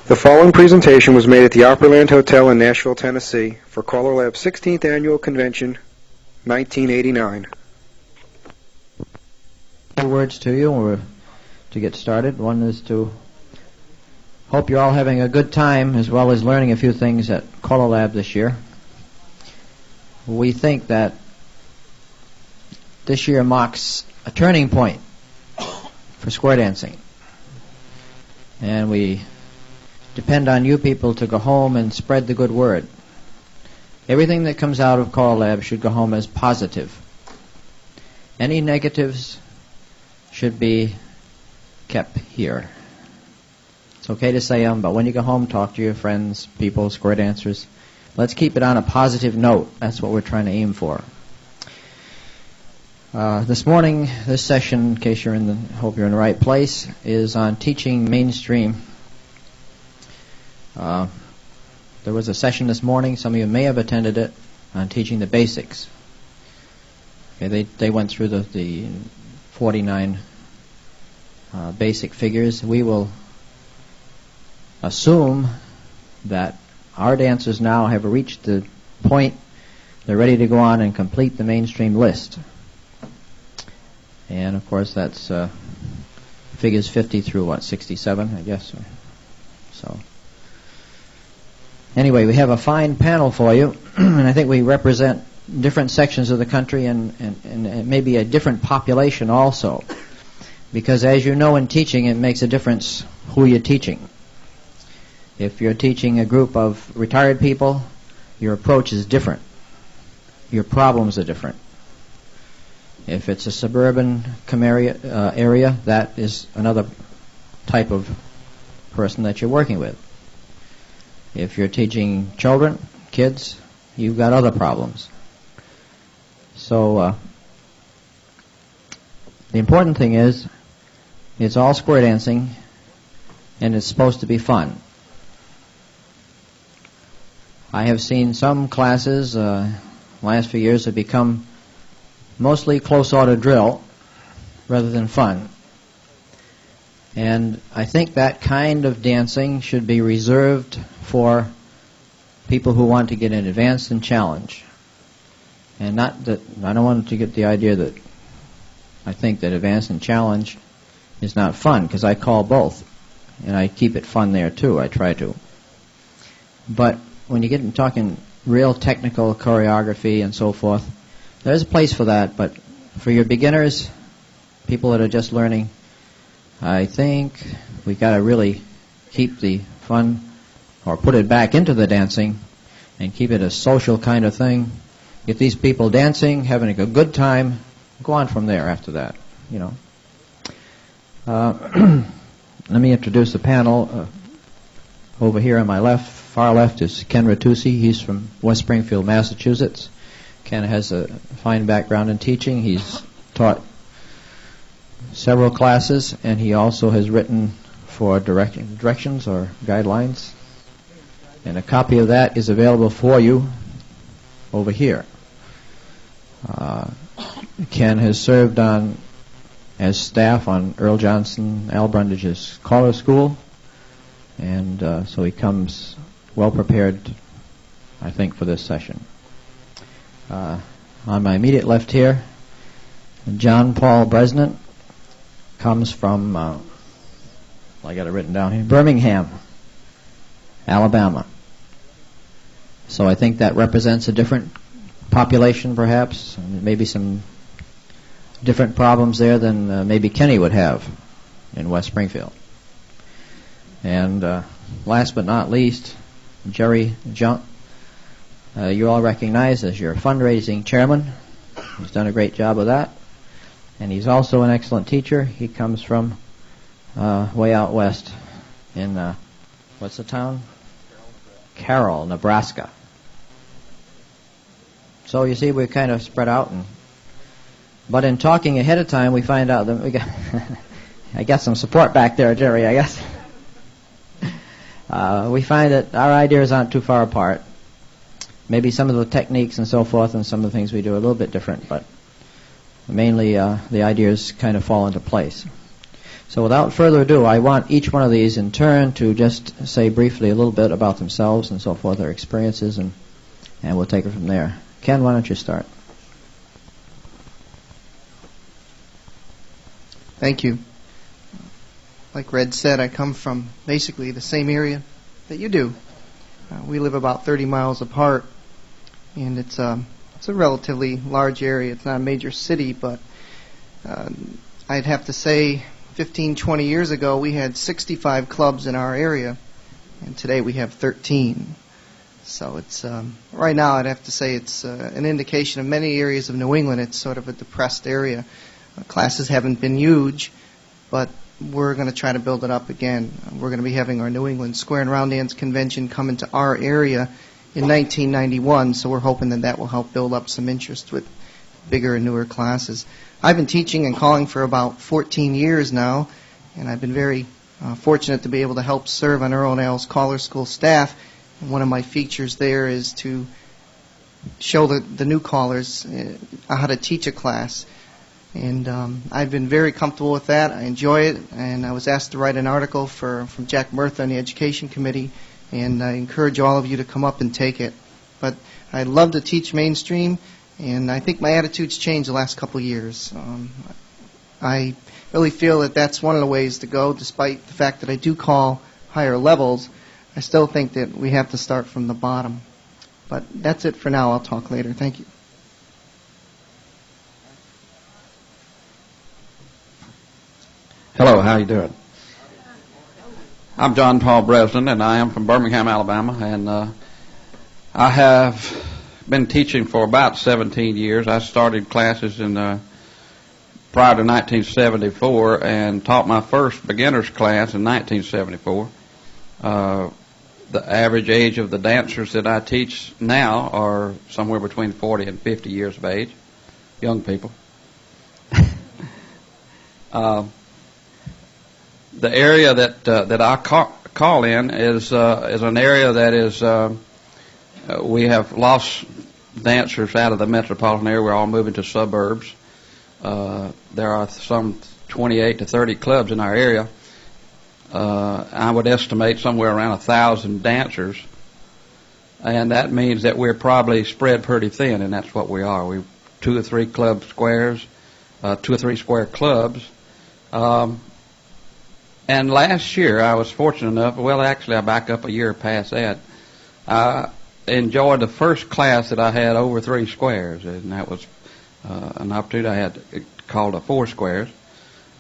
The following presentation was made at the Opryland Hotel in Nashville, Tennessee for CALLERLAB's 16th Annual Convention, 1989. Two words to you to get started. One is to hope you're all having a good time as well as learning a few things at CALLERLAB this year. We think that this year marks a turning point for square dancing. And we depend on you people to go home and spread the good word. Everything that comes out of CALLERLAB should go home as positive. Any negatives should be kept here. It's okay to say them, but when you go home, talk to your friends, people, square dancers. Let's keep it on a positive note. That's what we're trying to aim for. This morning, this session, in case hope you're in the right place, is on teaching mainstream. There was a session this morning, some of you may have attended it, on teaching the basics. Okay, they went through the 49 basic figures. We will assume that our dancers now have reached the point they're ready to go on and complete the mainstream list. And of course that's figures 50 through 67, I guess. So anyway, we have a fine panel for you, and I think we represent different sections of the country and maybe a different population also. Because as you know in teaching, it makes a difference who you're teaching. If you're teaching a group of retired people, your approach is different. Your problems are different. If it's a suburban area, that is another type of person that you're working with. If you're teaching children, kids, you've got other problems. So the important thing is it's all square dancing and it's supposed to be fun. I have seen some classes last few years have become mostly close order drill rather than fun. And I think that kind of dancing should be reserved for people who want to get an advanced and challenge. And not that I don't want to get the idea that I think that advanced and challenge is not fun, because I call both. And I keep it fun there too, I try to. But when you get into talking real technical choreography and so forth, there's a place for that, but for your beginners, people that are just learning, I think we got to really keep the fun, or put it back into the dancing, and keep it a social kind of thing. Get these people dancing, having a good time, go on from there after that, you know. Let me introduce the panel. Over here on my left, far left, is Ken Ritucci. He's from West Springfield, Massachusetts. Ken has a fine background in teaching. He's taught several classes, and he also has written for directions or guidelines. And a copy of that is available for you over here. Ken has served as staff on Earl Johnson, Al Brundage's Caller School, and so he comes well prepared, I think, for this session. On my immediate left here, John Paul Bresnan comes from, I got it written down here, Birmingham, Alabama. So I think that represents a different population, perhaps, and maybe some different problems there than maybe Kenny would have in West Springfield. And last but not least, Jerry Junck. You all recognize as your fundraising chairman. He's done a great job of that. And he's also an excellent teacher. He comes from way out west in, what's the town? Carroll, Nebraska. So you see, we're kind of spread out. But in talking ahead of time, we find out that I got some support back there, Jerry, I guess. We find that our ideas aren't too far apart. Maybe some of the techniques and so forth and some of the things we do are a little bit different, but mainly the ideas kind of fall into place. So without further ado, I want each one of these in turn to just say briefly a little bit about themselves and so forth, their experiences, and we'll take it from there. Ken, why don't you start? Thank you. Like Red said, I come from basically the same area that you do. We live about 30 miles apart, and it's a relatively large area. It's not a major city, but I'd have to say 15, 20 years ago we had 65 clubs in our area, and today we have 13. So it's right now I'd have to say it's an indication of many areas of New England. It's sort of a depressed area. Classes haven't been huge, but we're going to try to build it up again. We're going to be having our New England Square and Round Dance Convention come into our area in 1991, so we're hoping that will help build up some interest with bigger and newer classes. I've been teaching and calling for about 14 years now, and I've been very fortunate to be able to help serve on Earl and Al's Caller School staff. And one of my features there is to show the new callers how to teach a class. And I've been very comfortable with that. I enjoy it, and I was asked to write an article from Jack Murtha on the Education Committee, and I encourage all of you to come up and take it. But I love to teach mainstream, and I think my attitude's changed the last couple of years. I really feel that that's one of the ways to go, despite the fact that I do call higher levels. I still think that we have to start from the bottom. But that's it for now. I'll talk later. Thank you. Hello, how you doing? I'm John Paul Bresnan, and I am from Birmingham, Alabama, and I have been teaching for about 17 years. I started classes in prior to 1974 and taught my first beginner's class in 1974. The average age of the dancers that I teach now are somewhere between 40 and 50 years of age, young people. The area that I call in is an area that is we have lost dancers out of the metropolitan area. We're all moving to suburbs. There are some 28 to 30 clubs in our area. I would estimate somewhere around 1,000 dancers, and that means that we're probably spread pretty thin, and that's what we are. We 2 or 3 club squares, 2 or 3 square clubs. And last year, I was fortunate enough, well, actually, I back up a year past that. I enjoyed the first class that I had over 3 squares, and that was an opportunity I had called a 4 squares.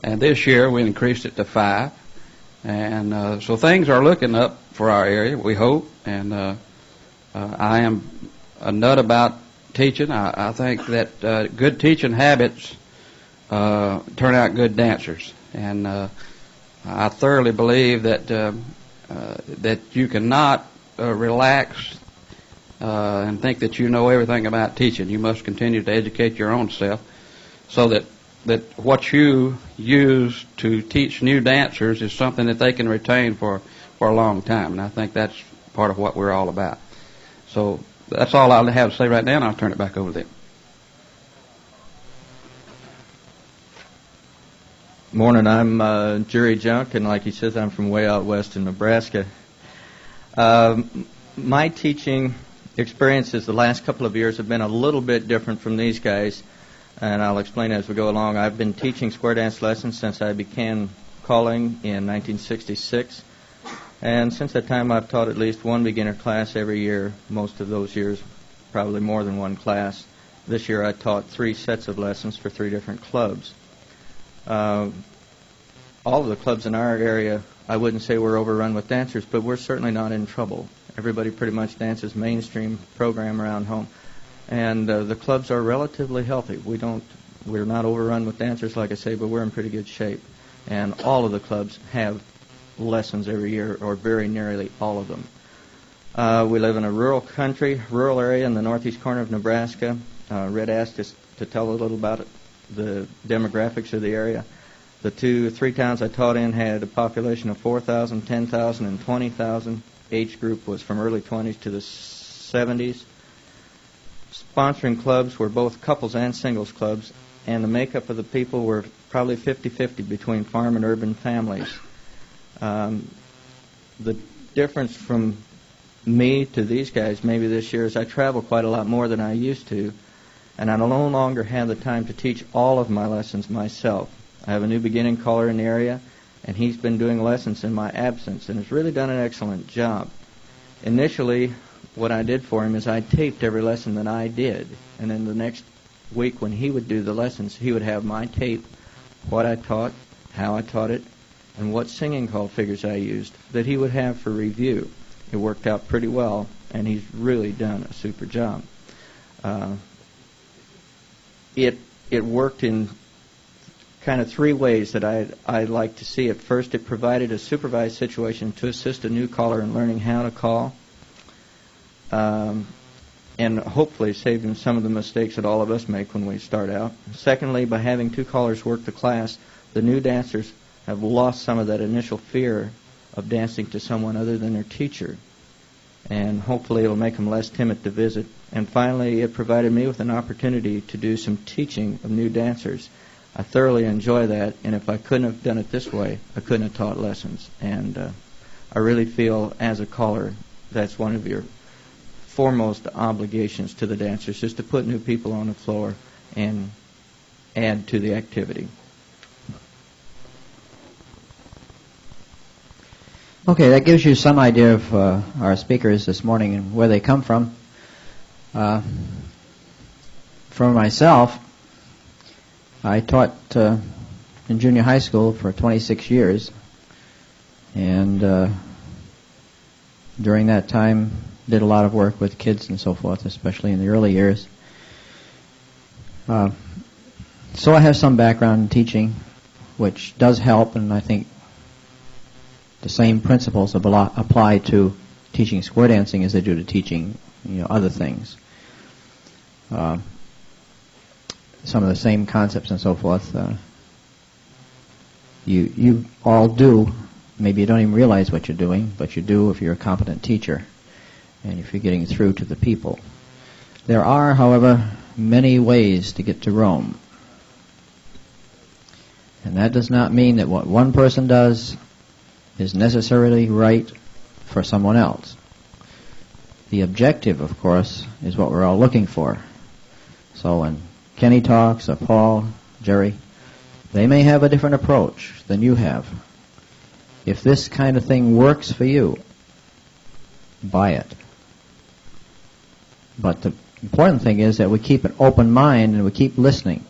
And this year, we increased it to 5. And so things are looking up for our area, we hope. And I am a nut about teaching. I think that good teaching habits turn out good dancers. And I thoroughly believe that that you cannot relax and think that you know everything about teaching. You must continue to educate your own self so that what you use to teach new dancers is something that they can retain for a long time. And I think that's part of what we're all about. So that's all I'll have to say right now, and I'll turn it back over to them. Morning, I'm Jerry Junck, and like he says, I'm from way out west in Nebraska. My teaching experiences the last couple of years have been a little bit different from these guys, and I'll explain as we go along. I've been teaching square dance lessons since I began calling in 1966, and since that time I've taught at least one beginner class every year, most of those years probably more than one class. This year I taught 3 sets of lessons for 3 different clubs. All of the clubs in our area, I wouldn't say we're overrun with dancers, but we're certainly not in trouble. Everybody pretty much dances mainstream program around home, and the clubs are relatively healthy. We're not overrun with dancers, like I say, but we're in pretty good shape. And all of the clubs have lessons every year, or very nearly all of them. We live in a rural area in the northeast corner of Nebraska. Red asked us to tell a little about it. The demographics of the area. The 2 or 3 towns I taught in had a population of 4,000, 10,000, and 20,000. Age group was from early 20s to the 70s. Sponsoring clubs were both couples and singles clubs. and the makeup of the people were probably 50-50 between farm and urban families. The difference from me to these guys maybe this year is I travel quite a lot more than I used to, and I no longer have the time to teach all of my lessons myself. I have a new beginning caller in the area, and he's been doing lessons in my absence and has really done an excellent job. Initially, what I did for him is I taped every lesson that I did, and then the next week when he would do the lessons, he would have my tape, what I taught, how I taught it, and what singing call figures I used that he would have for review. It worked out pretty well, and he's really done a super job. It worked in kind of three ways that I like to see it. First, it provided a supervised situation to assist a new caller in learning how to call, and hopefully save him some of the mistakes that all of us make when we start out. Secondly, by having two callers work the class, the new dancers have lost some of that initial fear of dancing to someone other than their teacher, and hopefully it'll make them less timid to visit. And finally, it provided me with an opportunity to do some teaching of new dancers. I thoroughly enjoy that, and if I couldn't have done it this way, I couldn't have taught lessons. And I really feel, as a caller, that's one of your foremost obligations to the dancers, is to put new people on the floor and add to the activity. Okay, that gives you some idea of our speakers this morning and where they come from. For myself, I taught in junior high school for 26 years, and during that time did a lot of work with kids and so forth, especially in the early years. So I have some background in teaching, which does help, and I think the same principles apply to teaching square dancing as they do to teaching, other things. Some of the same concepts and so forth. You all do. Maybe you don't even realize what you're doing, but you do if you're a competent teacher and if you're getting through to the people. There are, however, many ways to get to Rome. And that does not mean that what one person does is necessarily right for someone else. The objective, of course, is what we're all looking for. So when Kenny talks, or Paul, Jerry, they may have a different approach than you have. If this kind of thing works for you, buy it. But the important thing is that we keep an open mind and we keep listening.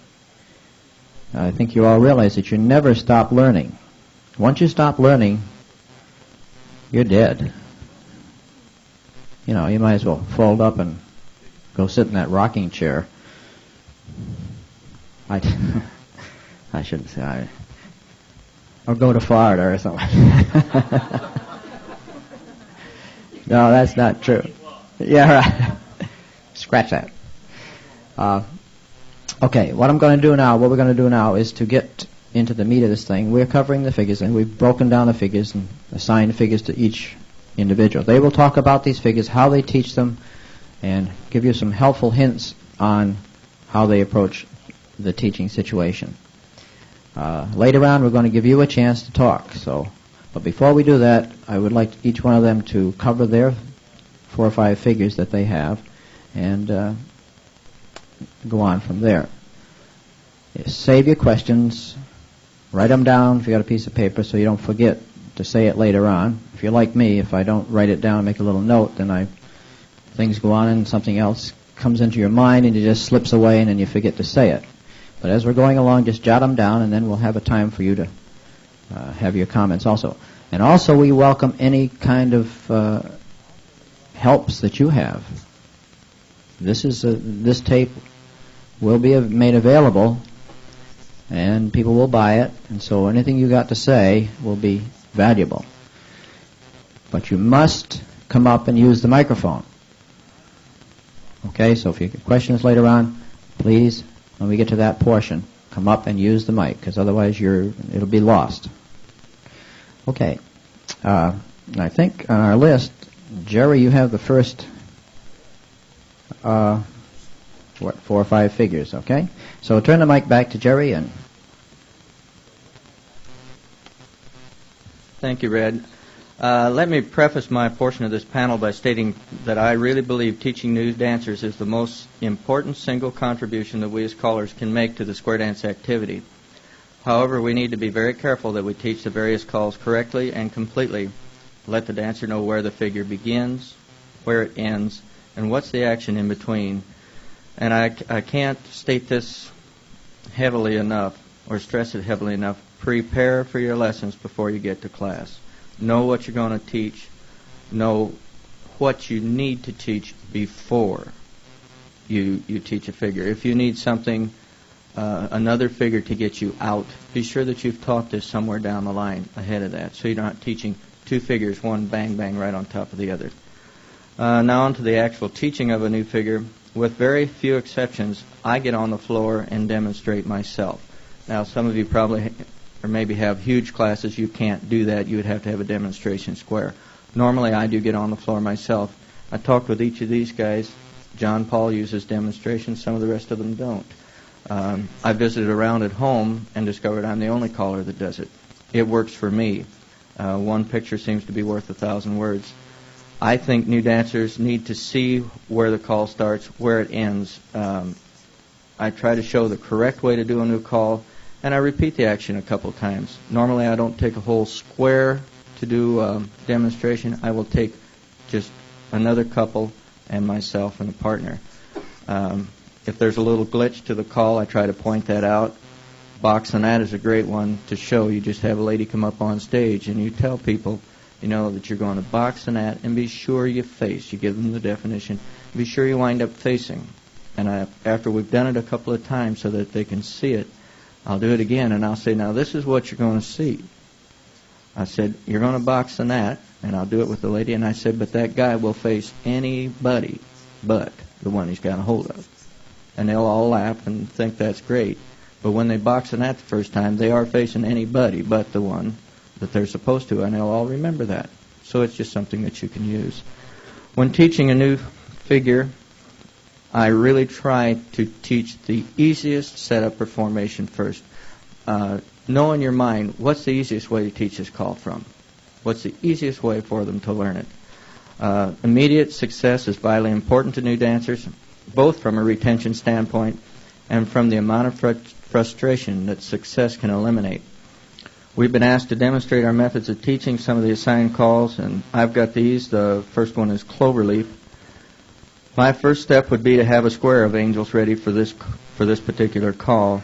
I think you all realize that you never stop learning. Once you stop learning, you're dead. You might as well fold up and go sit in that rocking chair. I shouldn't say or go to Florida or something. No, that's not true. Yeah, right. Scratch that. Okay, what we're going to do now is to get into the meat of this thing. We're covering the figures, and we've broken down the figures and assigned figures to each individual. They will talk about these figures, how they teach them, and give you some helpful hints on how they approach the teaching situation. Later on, we're going to give you a chance to talk. But before we do that, I would like each one of them to cover their 4 or 5 figures that they have, and go on from there. Save your questions. Write them down if you got a piece of paper so you don't forget to say it later on. If you're like me, if I don't write it down and make a little note, then things go on and something else comes into your mind and it just slips away and then you forget to say it. But as we're going along, just jot them down, and then we'll have a time for you to have your comments also. And also, we welcome any kind of helps that you have. This tape will be made available, and people will buy it, and so anything you got to say will be valuable. But you must come up and use the microphone. Okay, so if you get questions later on, please, when we get to that portion, come up and use the mic, because otherwise it'll be lost. Okay. I think on our list, Jerry, you have the first 4 or 5 figures, okay? So turn the mic back to Jerry and... Thank you, Red. Let me preface my portion of this panel by stating that I really believe teaching new dancers is the most important single contribution that we as callers can make to the square dance activity. However, we need to be very careful that we teach the various calls correctly and completely. Let the dancer know where the figure begins, where it ends, and what's the action in between. And I can't state this heavily enough or stress it heavily enough. Prepare for your lessons before you get to class. Know what you're going to teach. Know what you need to teach before you teach a figure. If you need something, another figure to get you out, be sure that you've taught this somewhere down the line ahead of that, so you're not teaching 2 figures, one bang bang right on top of the other. Now on to the actual teaching of a new figure. With very few exceptions, I get on the floor and demonstrate myself. Now some of you probably or maybe have huge classes. You can't do that. You would have to have a demonstration square. Normally I do get on the floor myself. I talked with each of these guys. John Paul uses demonstrations. Some of the rest of them don't. I visited around at home and discovered I'm the only caller that does it. It works for me. One picture seems to be worth 1,000 words. I think new dancers need to see where the call starts, where it ends. I try to show the correct way to do a new call, and I repeat the action a couple times. Normally I don't take a whole square to do a demonstration. I will take just another couple and myself and a partner. If there's a little glitch to the call, I try to point that out. Boxing that is a great one to show. You just have a lady come up on stage and you tell people, that you're going to box the net, and be sure you face. You give them the definition. Be sure you wind up facing. And after we've done it a couple of times so that they can see it, I'll do it again, and I'll say, now this is what you're going to see. I said, you're going to box the net, and I'll do it with the lady, and I said, but that guy will face anybody but the one he's got a hold of. And they'll all laugh and think that's great. But when they box the net the first time, they are facing anybody but the one that they're supposed to, and they'll all remember that. So it's just something that you can use. When teaching a new figure, I really try to teach the easiest setup or formation first. Know in your mind, what's the easiest way to teach this call from? What's the easiest way for them to learn it? Immediate success is vitally important to new dancers, both from a retention standpoint and from the amount of frustration that success can eliminate. We've been asked to demonstrate our methods of teaching some of the assigned calls, and I've got these. The first one is cloverleaf. My first step would be to have a square of angels ready for this particular call,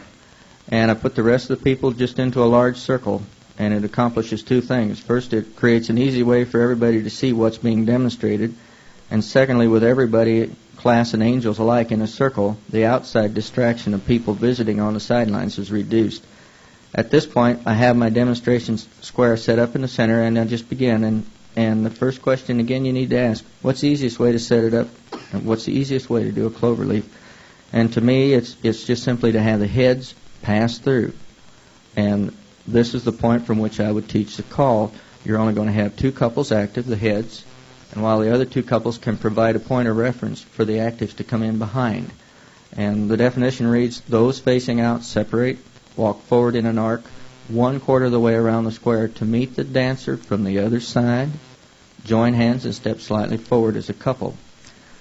and I put the rest of the people just into a large circle, and it accomplishes 2 things. First, it creates an easy way for everybody to see what's being demonstrated, and secondly, with everybody, class and angels alike, in a circle, the outside distraction of people visiting on the sidelines is reduced. At this point, I have my demonstration square set up in the center, and I just begin. And the first question, again, you need to ask, what's the easiest way to set it up? And what's the easiest way to do a cloverleaf? And to me, it's just simply to have the heads pass through. And this is the point from which I would teach the call. You're only going to have 2 couples active, the heads, and while the other 2 couples can provide a point of reference for the actives to come in behind. And the definition reads, those facing out separate, walk forward in an arc, 1/4 of the way around the square to meet the dancer from the other side, join hands and step slightly forward as a couple.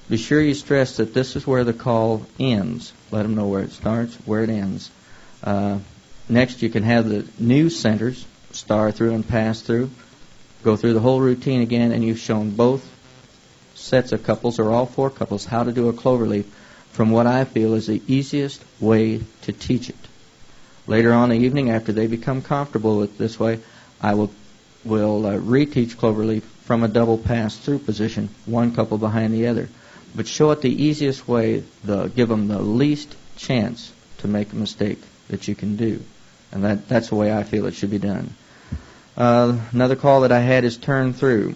Be sure you stress that this is where the call ends. Let them know where it starts, where it ends. Next, you can have the new centers star through and pass through, go through the whole routine again, and you've shown both sets of couples, or all 4 couples, how to do a cloverleaf from what I feel is the easiest way to teach it. Later on in the evening, after they become comfortable with this way, I will reteach cloverleaf from a double pass-through position, 1 couple behind the other. But show it the easiest way, give them the least chance to make a mistake that you can do. And that's the way I feel it should be done. Another call that I had is turn through.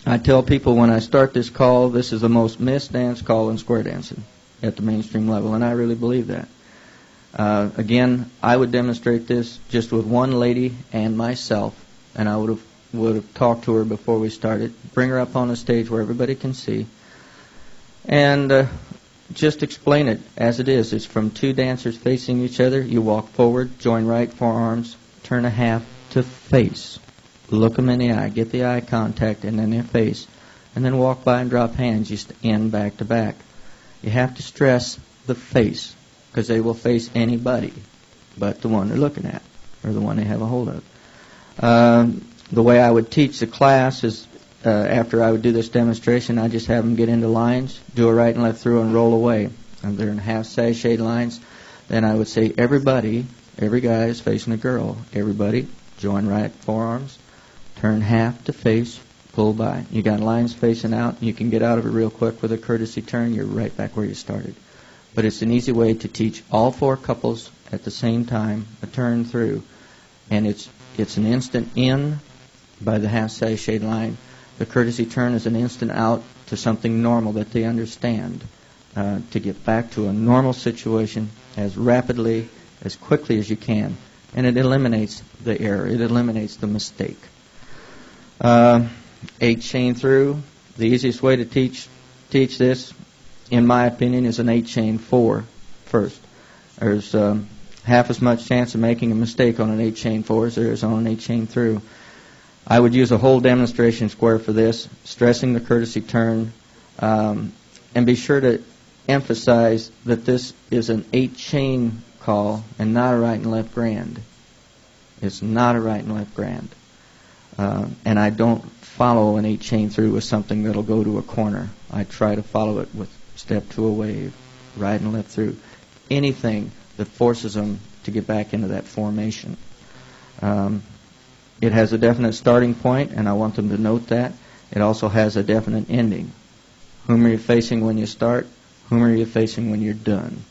I tell people when I start this call, this is the most missed dance call in square dancing at the mainstream level, and I really believe that. Again, I would demonstrate this just with 1 lady and myself, and I would have talked to her before we started, bring her up on the stage where everybody can see, and just explain it as it is. It's from two dancers facing each other. You walk forward, join right forearms, turn a half to face. Look them in the eye, get the eye contact and then their face, and then walk by and drop hands. You end back to back. You have to stress the face, because they will face anybody but the one they're looking at, or the one they have a hold of. The way I would teach the class is, after I would do this demonstration, I just have them get into lines, do a right and left through, and roll away. And they're in half sashayed lines. Then I would say, everybody, every guy is facing a girl. Everybody, join right forearms, turn half to face, pull by. You got lines facing out. You can get out of it real quick with a courtesy turn. You're right back where you started. But it's an easy way to teach all four couples at the same time a turn through. And it's an instant in by the half sashayed line. The courtesy turn is an instant out to something normal that they understand, to get back to a normal situation as rapidly, as quickly as you can. And it eliminates the error. It eliminates the mistake. 8 chain through. The easiest way to teach this, in my opinion, is an 8 chain 4 first. There's half as much chance of making a mistake on an 8 chain 4 as there is on an 8 chain through. I would use a whole demonstration square for this, stressing the courtesy turn, and be sure to emphasize that this is an 8 chain call and not a right and left grand. It's not a right and left grand. And I don't follow an 8 chain through with something that'll go to a corner. I try to follow it with step to a wave, right and left through. Anything that forces them to get back into that formation. It has a definite starting point, and I want them to note that. It also has a definite ending. Whom are you facing when you start? Whom are you facing when you're done?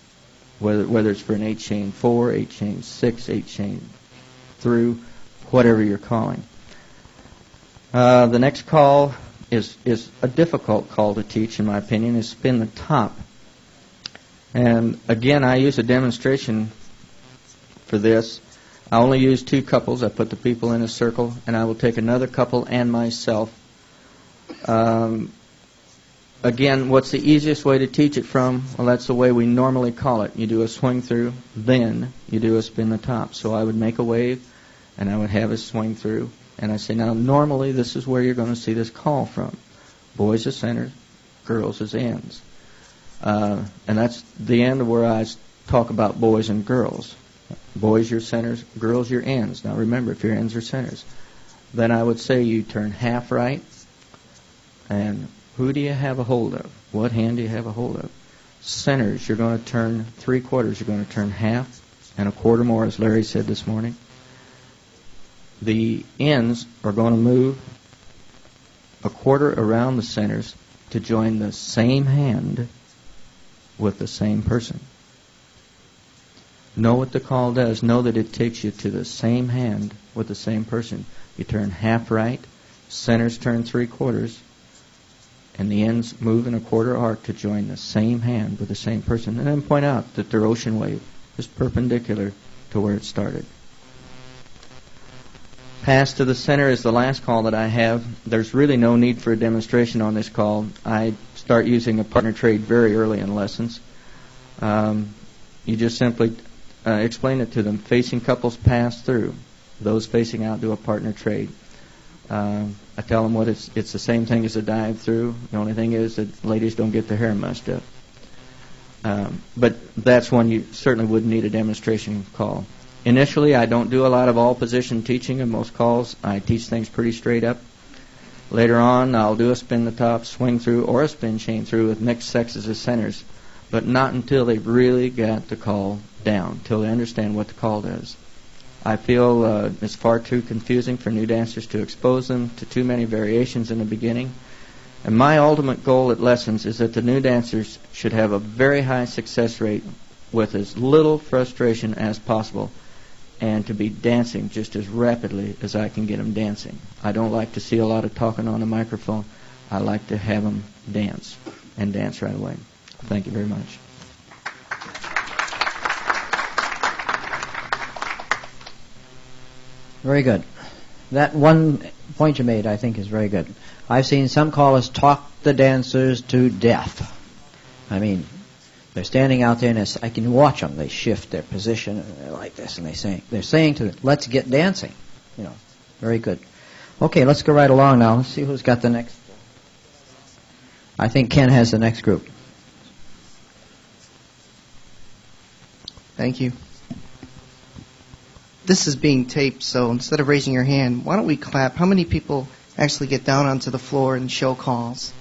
Whether it's for an 8 chain 4, 8 chain 6, 8 chain through, whatever you're calling. The next call is a difficult call to teach, in my opinion, is spin the top. And again, I use a demonstration for this. I only use 2 couples. I put the people in a circle, and I will take another couple and myself. Again, what's the easiest way to teach it from? Well, that's the way we normally call it. You do a swing through, then you do a spin the top. So I would make a wave, and I would have a swing through. And I say, now, normally this is where you're going to see this call from. Boys as centers, girls as ends. And that's the end of where I talk about boys and girls. Boys your centers, girls your ends. Now remember, if your ends are centers. Then I would say you turn half right. And who do you have a hold of? What hand do you have a hold of? Centers, you're going to turn 3/4. You're going to turn half and a quarter more, as Larry said this morning. The ends are going to move a quarter around the centers to join the same hand with the same person. Know what the call does. Know that it takes you to the same hand with the same person. You turn half right, centers turn 3/4, and the ends move in a quarter arc to join the same hand with the same person. And then point out that their ocean wave is perpendicular to where it started. Pass to the center is the last call that I have. There's really no need for a demonstration on this call. I start using a partner trade very early in lessons. You just simply explain it to them. Facing couples pass through. Those facing out do a partner trade. I tell them it's the same thing as a dive through. The only thing is that ladies don't get their hair mussed up. But that's one you certainly wouldn't need a demonstration call. Initially, I don't do a lot of all-position teaching in most calls. I teach things pretty straight up. Later on, I'll do a spin the top, swing through, or a spin chain through with mixed sexes as centers, but not until they've really got the call down, until they understand what the call does. I feel it's far too confusing for new dancers to expose them to too many variations in the beginning. And my ultimate goal at lessons is that the new dancers should have a very high success rate with as little frustration as possible, and to be dancing just as rapidly as I can get them dancing. I don't like to see a lot of talking on the microphone. I like to have them dance, and dance right away. Thank you very much. Very good. That one point you made, I think, is very good. I've seen some callers talk the dancers to death. I mean, They're standing out there, and I can watch them. They shift their position and they're like this, and they're saying to them, "Let's get dancing." You know, very good. Okay, let's go right along now. Let's see who's got the next. I think Ken has the next group. Thank you. This is being taped, so instead of raising your hand, why don't we clap? How many people actually get down onto the floor and show calls?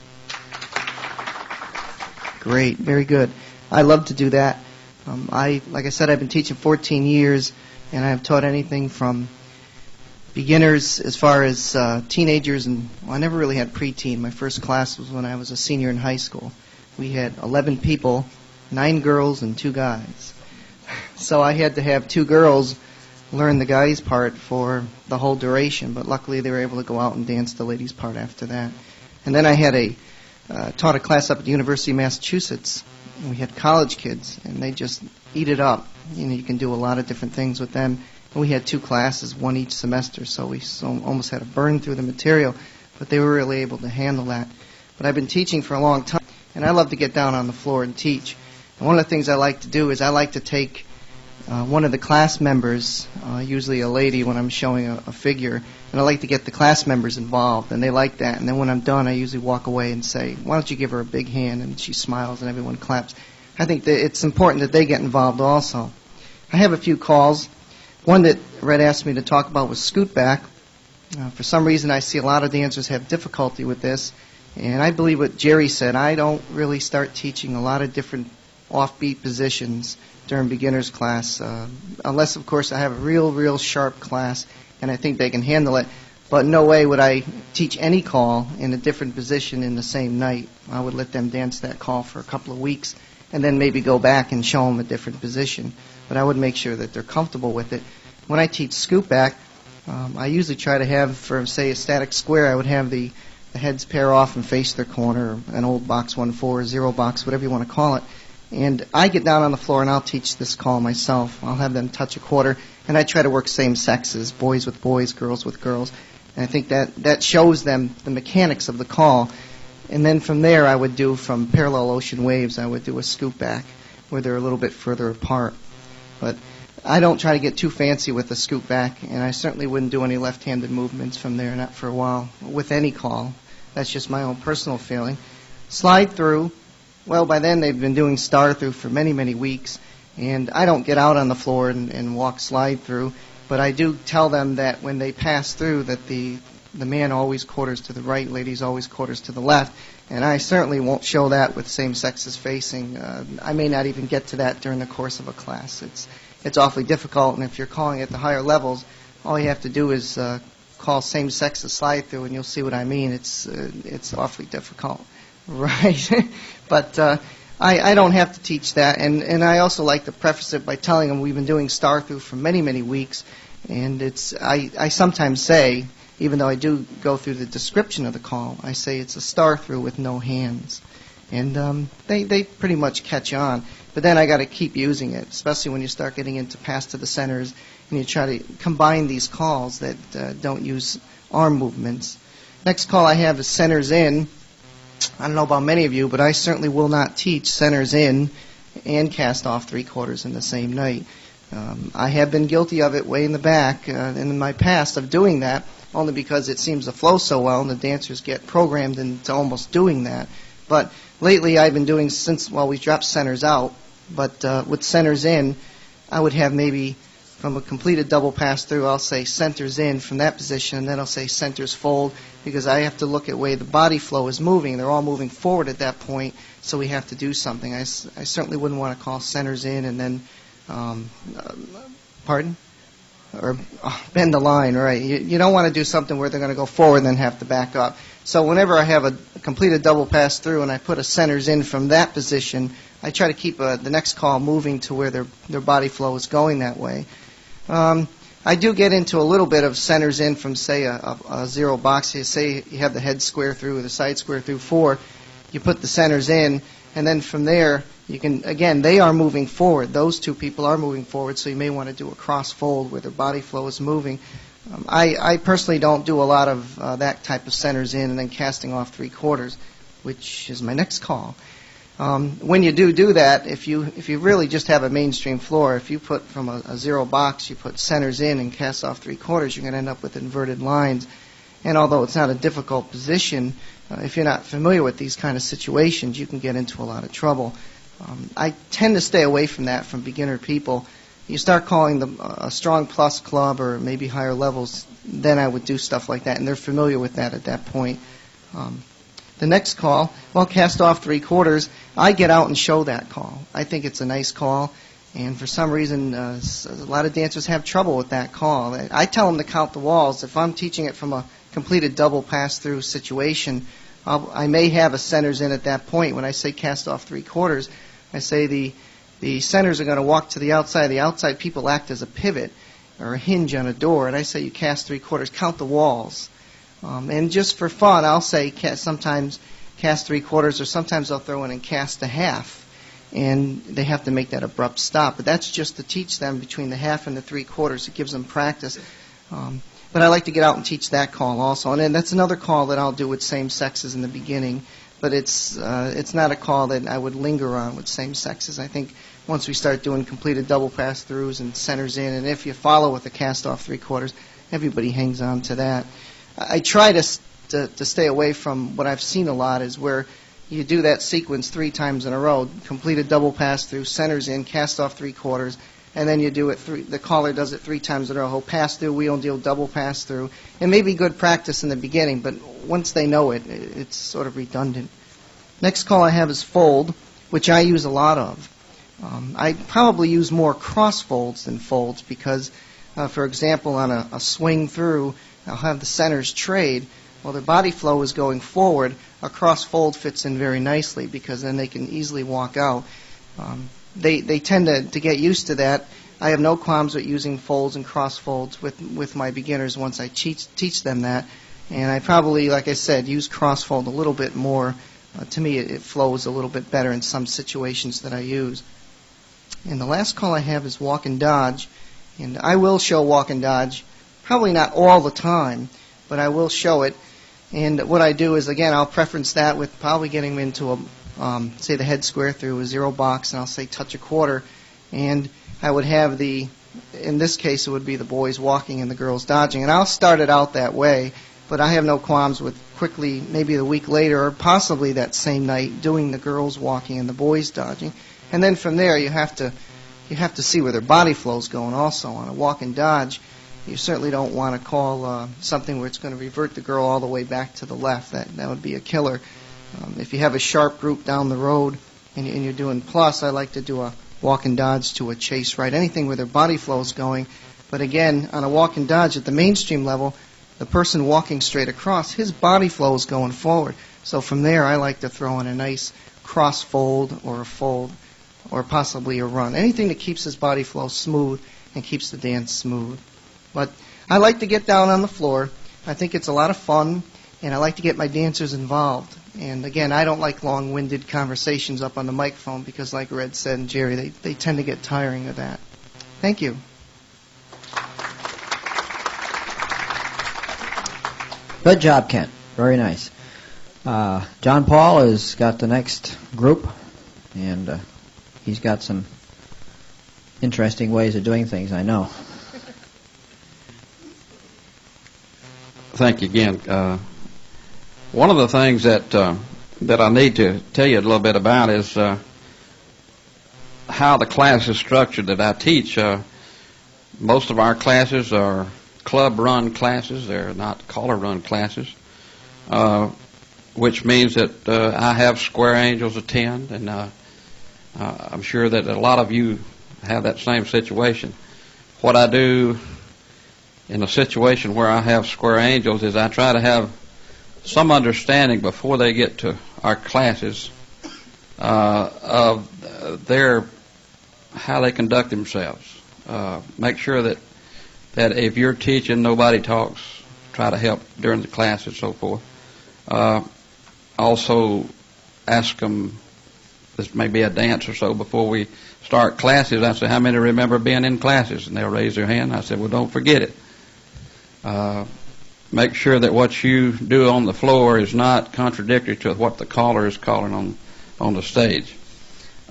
Great, very good. I love to do that. Like I said, I've been teaching 14 years, and I've taught anything from beginners as far as teenagers, and well, I never really had preteen. My first class was when I was a senior in high school. We had 11 people, 9 girls and 2 guys. So I had to have 2 girls learn the guys' part for the whole duration, but luckily they were able to go out and dance the ladies' part after that. And then I had taught a class up at the University of Massachusetts, and we had college kids, and they just eat it up. You know, you can do a lot of different things with them. And we had 2 classes, one each semester, so we almost had to burn through the material, but they were really able to handle that. But I've been teaching for a long time, and I love to get down on the floor and teach. And one of the things I like to do is I like to take one of the class members, usually a lady when I'm showing a figure, and I like to get the class members involved, and they like that. And then when I'm done, I usually walk away and say, "Why don't you give her a big hand?" And she smiles and everyone claps. I think that it's important that they get involved also. I have a few calls. One that Red asked me to talk about was scoot back. For some reason, I see a lot of dancers have difficulty with this, and I believe what Jerry said. I don't really start teaching a lot of different offbeat positions during beginner's class, unless, of course, I have a real sharp class, and I think they can handle it. But no way would I teach any call in a different position in the same night. I would let them dance that call for a couple of weeks, and then maybe go back and show them a different position. But I would make sure that they're comfortable with it. When I teach scoop back, I usually try to have, for, say, a static square, I would have the heads pair off and face their corner, or an old box 1-4, 0 box, whatever you want to call it. And I get down on the floor and I'll teach this call myself. I'll have them touch a quarter, and I try to work same sexes, boys with boys, girls with girls. And I think that shows them the mechanics of the call. And then from there, I would do, from parallel ocean waves, I would do a scoop back where they're a little bit further apart. But I don't try to get too fancy with the scoop back, and I certainly wouldn't do any left-handed movements from there, not for a while, with any call. That's just my own personal feeling. Slide through. Well, by then they've been doing star through for many weeks, and I don't get out on the floor and walk slide through, but I do tell them that when they pass through that the man always quarters to the right, ladies always quarters to the left, and I certainly won't show that with same sexes facing. I may not even get to that during the course of a class. It's awfully difficult, and if you're calling at the higher levels, all you have to do is call same sexes slide through, and you'll see what I mean. It's awfully difficult. Right, but I don't have to teach that, and I also like to preface it by telling them we've been doing star through for many weeks, and I sometimes say, even though I do go through the description of the call, I say it's a star through with no hands, and they pretty much catch on. But then I got to keep using it, especially when you start getting into pass to the centers, and you try to combine these calls that don't use arm movements. Next call I have is centers in. I don't know about many of you, but I certainly will not teach centers in and cast off 3/4 in the same night. I have been guilty of it way in the back in my past of doing that, only because it seems to flow so well and the dancers get programmed into almost doing that. But lately I've been doing, since, well, we dropped centers out, but with centers in, I would have maybe from a completed double pass through, I'll say centers in from that position, and then I'll say centers fold, because I have to look at where the body flow is moving. They're all moving forward at that point, so we have to do something. I certainly wouldn't want to call centers in and then, pardon? Or bend the line, right? You don't want to do something where they're going to go forward and then have to back up. So whenever I have a completed double pass through and I put a centers in from that position, I try to keep the next call moving to where their body flow is going that way. I do get into a little bit of centers in from, say, a 0 box. You say you have the head square through or the side square through 4. You put the centers in, and then from there, you can, again, they are moving forward. Those 2 people are moving forward, so you may want to do a cross fold where their body flow is moving. I personally don't do a lot of that type of centers in and then casting off 3/4, which is my next call. When you do that, if you really just have a mainstream floor, if you put from a zero box, you put centers in and cast off 3/4, you're going to end up with inverted lines. And although it's not a difficult position, if you're not familiar with these kind of situations, you can get into a lot of trouble. I tend to stay away from that from beginner people. You start calling them a strong plus club or maybe higher levels, then I would do stuff like that, and they're familiar with that at that point. The next call, well, cast off 3/4, I get out and show that call. I think it's a nice call, and for some reason, a lot of dancers have trouble with that call. I tell them to count the walls. If I'm teaching it from a completed double pass-through situation, I may have a centers in at that point. When I say cast off 3/4, I say the centers are going to walk to the outside. The outside people act as a pivot or a hinge on a door, and I say you cast 3/4, count the walls. And just for fun, I'll say sometimes cast 3/4, or sometimes I'll throw in and cast a half, and they have to make that abrupt stop. But that's just to teach them between the half and the 3/4. It gives them practice. But I like to get out and teach that call also. And then that's another call that I'll do with same sexes in the beginning. But it's not a call that I would linger on with same sexes. I think once we start doing completed double pass-throughs and centers in, and if you follow with the cast-off 3/4, everybody hangs on to that. I try to stay away from what I've seen a lot is where you do that sequence 3 times in a row, completed double pass-through, centers in, cast-off 3/4, and then you do it the caller does it 3 times in a row. He'll pass through, wheel and deal, double pass through. It may be good practice in the beginning, but once they know it, it's sort of redundant. Next call I have is fold, which I use a lot of. I probably use more cross folds than folds because, for example, on a swing through, I'll have the centers trade. Well, their body flow is going forward. A cross fold fits in very nicely because then they can easily walk out. They tend to get used to that. I have no qualms with using folds and cross folds with my beginners once I teach them that. And I probably, like I said, use cross fold a little bit more. To me, it flows a little bit better in some situations that I use. And the last call I have is walk and dodge. And I will show walk and dodge, probably not all the time, but I will show it. And what I do is, again, I'll preference that with probably getting them into say the head square through a zero box, and I'll say touch a quarter. And I would have in this case, it would be the boys walking and the girls dodging. And I'll start it out that way, but I have no qualms with quickly, maybe a week later, or possibly that same night, doing the girls walking and the boys dodging. And then from there, you have to see where their body flow's going also. On a walk and dodge, you certainly don't want to call something where it's going to revert the girl all the way back to the left. That would be a killer. If you have a sharp group down the road and you're doing plus, I like to do a walk and dodge to a chase right, anything where their body flow is going. But again, on a walk and dodge at the mainstream level, the person walking straight across, his body flow is going forward. So from there, I like to throw in a nice cross fold or a fold or possibly a run. Anything that keeps his body flow smooth and keeps the dance smooth. But I like to get down on the floor. I think it's a lot of fun, and I like to get my dancers involved. And again, I don't like long-winded conversations up on the microphone because, like Red said and Jerry, they tend to get tiring of that. Thank you. Good job, Kent. Very nice. John Paul has got the next group, and he's got some interesting ways of doing things, I know. Thank you again. One of the things that I need to tell you a little bit about is how the class is structured that I teach. Most of our classes are club-run classes. They're not caller-run classes, which means that I have square angels attend, and I'm sure that a lot of you have that same situation. What I do in a situation where I have square angels is I try to have some understanding before they get to our classes of how they conduct themselves. Make sure that if you're teaching, nobody talks. Try to help during the class and so forth. Also ask them, this may be a dance or so before we start classes. I say, how many remember being in classes? And they'll raise their hand. I said, well, don't forget it. Make sure that what you do on the floor is not contradictory to what the caller is calling on on the stage.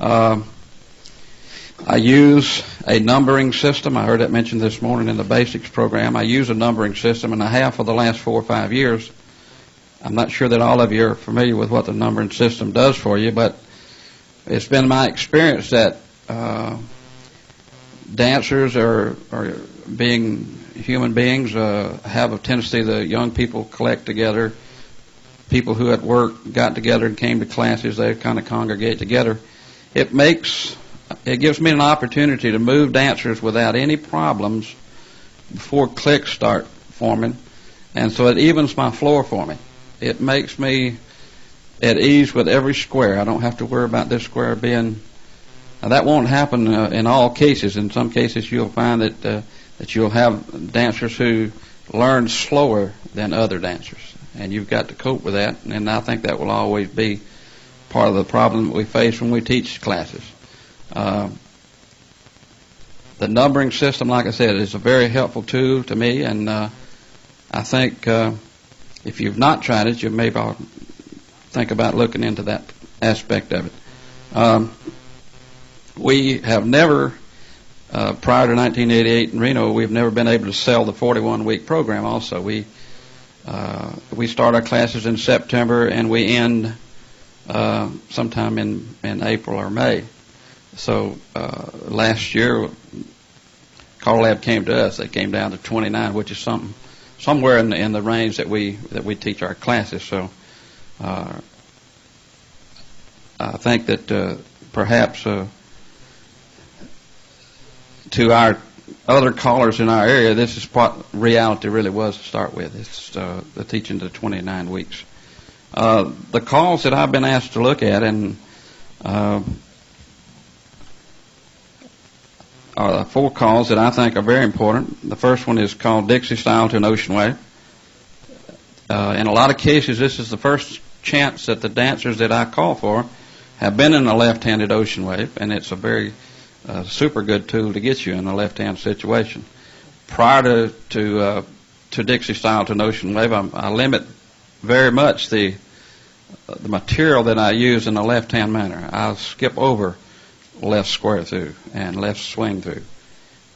I use a numbering system. I heard that mentioned this morning in the basics program. I use a numbering system, and I have for the last 4 or 5 years. I'm not sure that all of you are familiar with what the numbering system does for you, but it's been my experience that dancers are being human beings, have a tendency, the young people collect together. People who at work got together and came to classes, they kind of congregate together. It gives me an opportunity to move dancers without any problems before cliques start forming, and so it evens my floor for me. It makes me at ease with every square. I don't have to worry about this square being... Now, that won't happen in all cases. In some cases, you'll find that you'll have dancers who learn slower than other dancers, and you've got to cope with that, and I think that will always be part of the problem that we face when we teach classes. The numbering system, like I said, is a very helpful tool to me, and I think if you've not tried it, you may think about looking into that aspect of it. We have never, prior to 1988 in Reno, we've never been able to sell the 41-week program also. We start our classes in September, and we end sometime in April or May. So last year, CALLERLAB came to us. They came down to 29, which is somewhere in the range that we teach our classes. So I think that perhaps to our other callers in our area, this is what reality really was to start with. It's the teaching to 29 weeks. The calls that I've been asked to look at and are 4 calls that I think are very important. The first one is called Dixie Style to an Ocean Wave. In a lot of cases, this is the first chance that the dancers that I call for have been in a left-handed ocean wave, and it's a very super good tool to get you in a left-hand situation. Prior to Dixie Style to an Ocean Wave, I limit very much the material that I use in a left-hand manner. I'll skip over left square through and left swing through,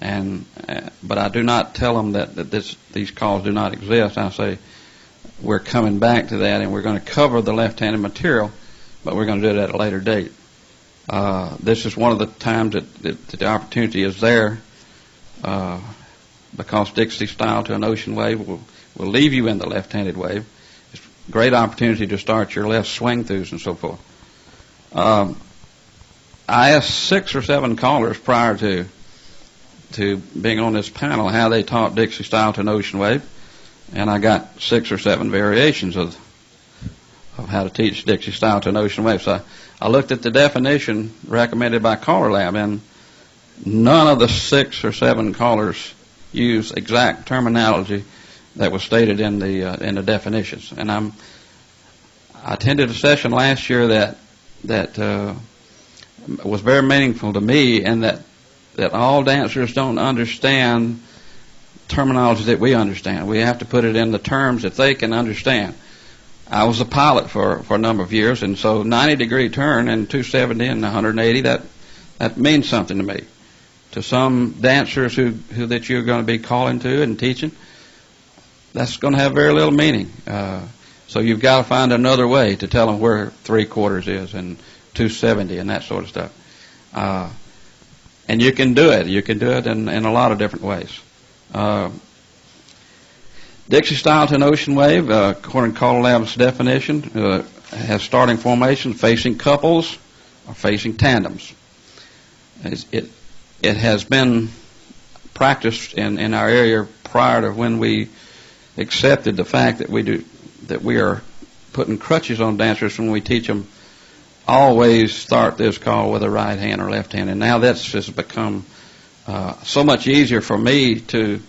but I do not tell them that these calls do not exist. I say we're coming back to that, and we're going to cover the left-handed material, but we're going to do it at a later date. This is one of the times that the opportunity is there, because Dixie Style to an Ocean Wave will leave you in the left-handed wave. It's a great opportunity to start your left swing throughs and so forth. I asked 6 or 7 callers prior to being on this panel how they taught Dixie Style to an Ocean Wave, and I got 6 or 7 variations of how to teach Dixie Style to an Ocean Wave. So I looked at the definition recommended by CALLERLAB, and none of the 6 or 7 callers use exact terminology that was stated in the definitions. And I attended a session last year that was very meaningful to me, and that all dancers don't understand terminology that we understand. We have to put it in the terms that they can understand. I was a pilot for a number of years, and so 90-degree turn and 270 and 180, that means something to me. To some dancers who that you're going to be calling to and teaching, that's going to have very little meaning. So you've got to find another way to tell them where 3/4 is and 270 and that sort of stuff. And you can do it. You can do it in a lot of different ways. Dixie Style to an Ocean Wave, according to CALLERLAB's definition, has starting formation facing couples or facing tandems. It has been practiced in our area prior to when we accepted the fact that we are putting crutches on dancers when we teach them. Always start this call with a right hand or left hand, and now that's just become so much easier for me to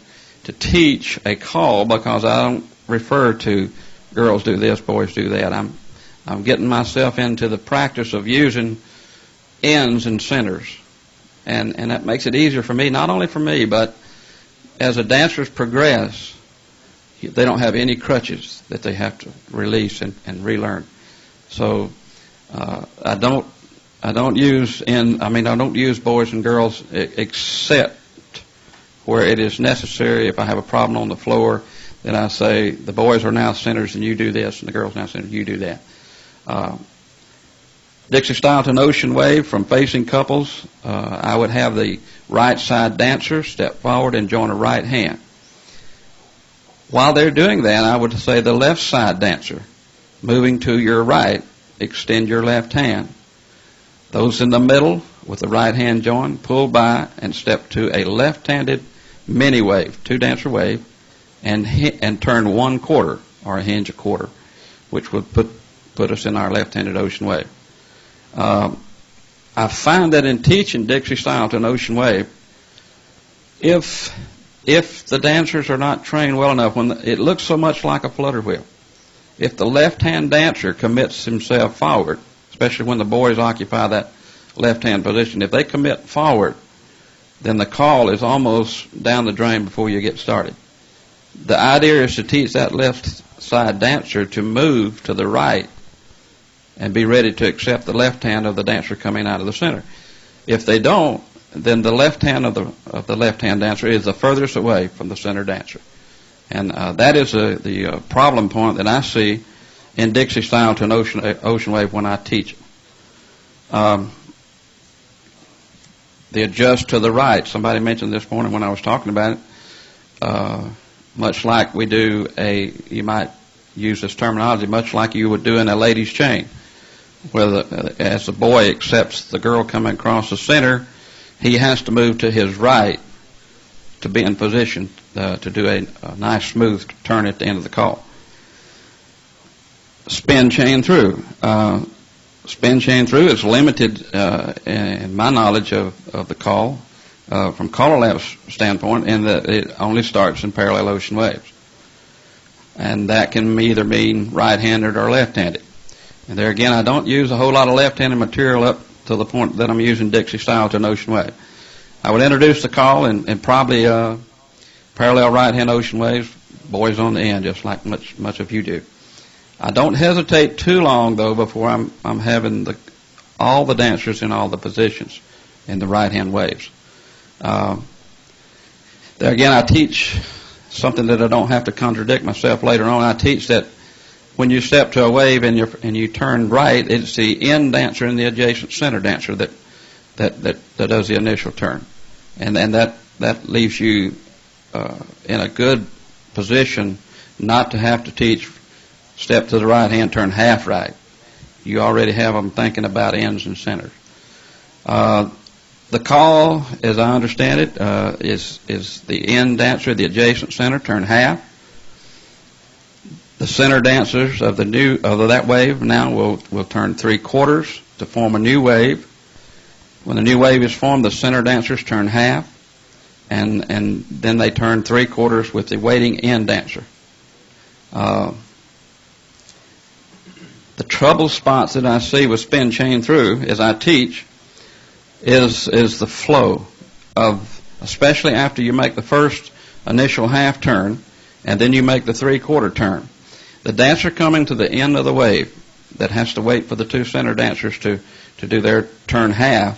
teach a call, because I don't refer to girls do this, boys do that. I'm getting myself into the practice of using ends and centers, and that makes it easier for me, not only for me, but as the dancers progress, they don't have any crutches that they have to release and relearn. So I don't use boys and girls except where it is necessary. If I have a problem on the floor, then I say the boys are now centers and you do this, and the girls now centers, you do that. Dixie style to an ocean wave from facing couples, I would have the right side dancer step forward and join a right hand. While they're doing that, I would say the left side dancer, moving to your right, extend your left hand. Those in the middle with the right hand joined, pull by and step to a left-handed mini wave, two dancer wave, and turn 1/4 or a hinge 1/4, which would put us in our left-handed ocean wave. I find that in teaching Dixie style to an ocean wave, if the dancers are not trained well enough, when it looks so much like a flutter wheel, if the left-hand dancer commits himself forward, especially when the boys occupy that left-hand position, if they commit forward, then the call is almost down the drain before you get started. The idea is to teach that left side dancer to move to the right and be ready to accept the left hand of the dancer coming out of the center. If they don't, then the left hand of the left-hand dancer is the furthest away from the center dancer. And that is the problem point that I see in Dixie style to an ocean wave when I teach it. The adjust to the right. Somebody mentioned this morning when I was talking about it. Much like we do you might use this terminology, much like you would do in a lady's chain, where as the boy accepts the girl coming across the center, he has to move to his right to be in position to do a nice smooth turn at the end of the call. Spin chain through. Spin chain through is limited in my knowledge of the call from CALLERLAB's standpoint, in that it only starts in parallel ocean waves. And that can either mean right-handed or left-handed. And there again, I don't use a whole lot of left-handed material up to the point that I'm using Dixie style to an ocean wave. I would introduce the call and probably parallel right-hand ocean waves, boys on the end, just like much of you do. I don't hesitate too long, though, before I'm having all the dancers in all the positions in the right-hand waves. There again, I teach something that I don't have to contradict myself later on. I teach that when you step to a wave and you turn right, it's the end dancer and the adjacent center dancer that does the initial turn, and that leaves you in a good position not to have to teach step to the right hand, turn half right. You already have them thinking about ends and centers. The call, as I understand it, is the end dancer, the adjacent center, turn half. The center dancers of that wave now will turn 3/4 to form a new wave. When the new wave is formed, the center dancers turn half, and then they turn 3/4 with the waiting end dancer. The trouble spots that I see with spin chain through as I teach is the flow of, especially after you make the first initial half turn and then you make the 3/4 turn. The dancer coming to the end of the wave that has to wait for the two center dancers to do their turn half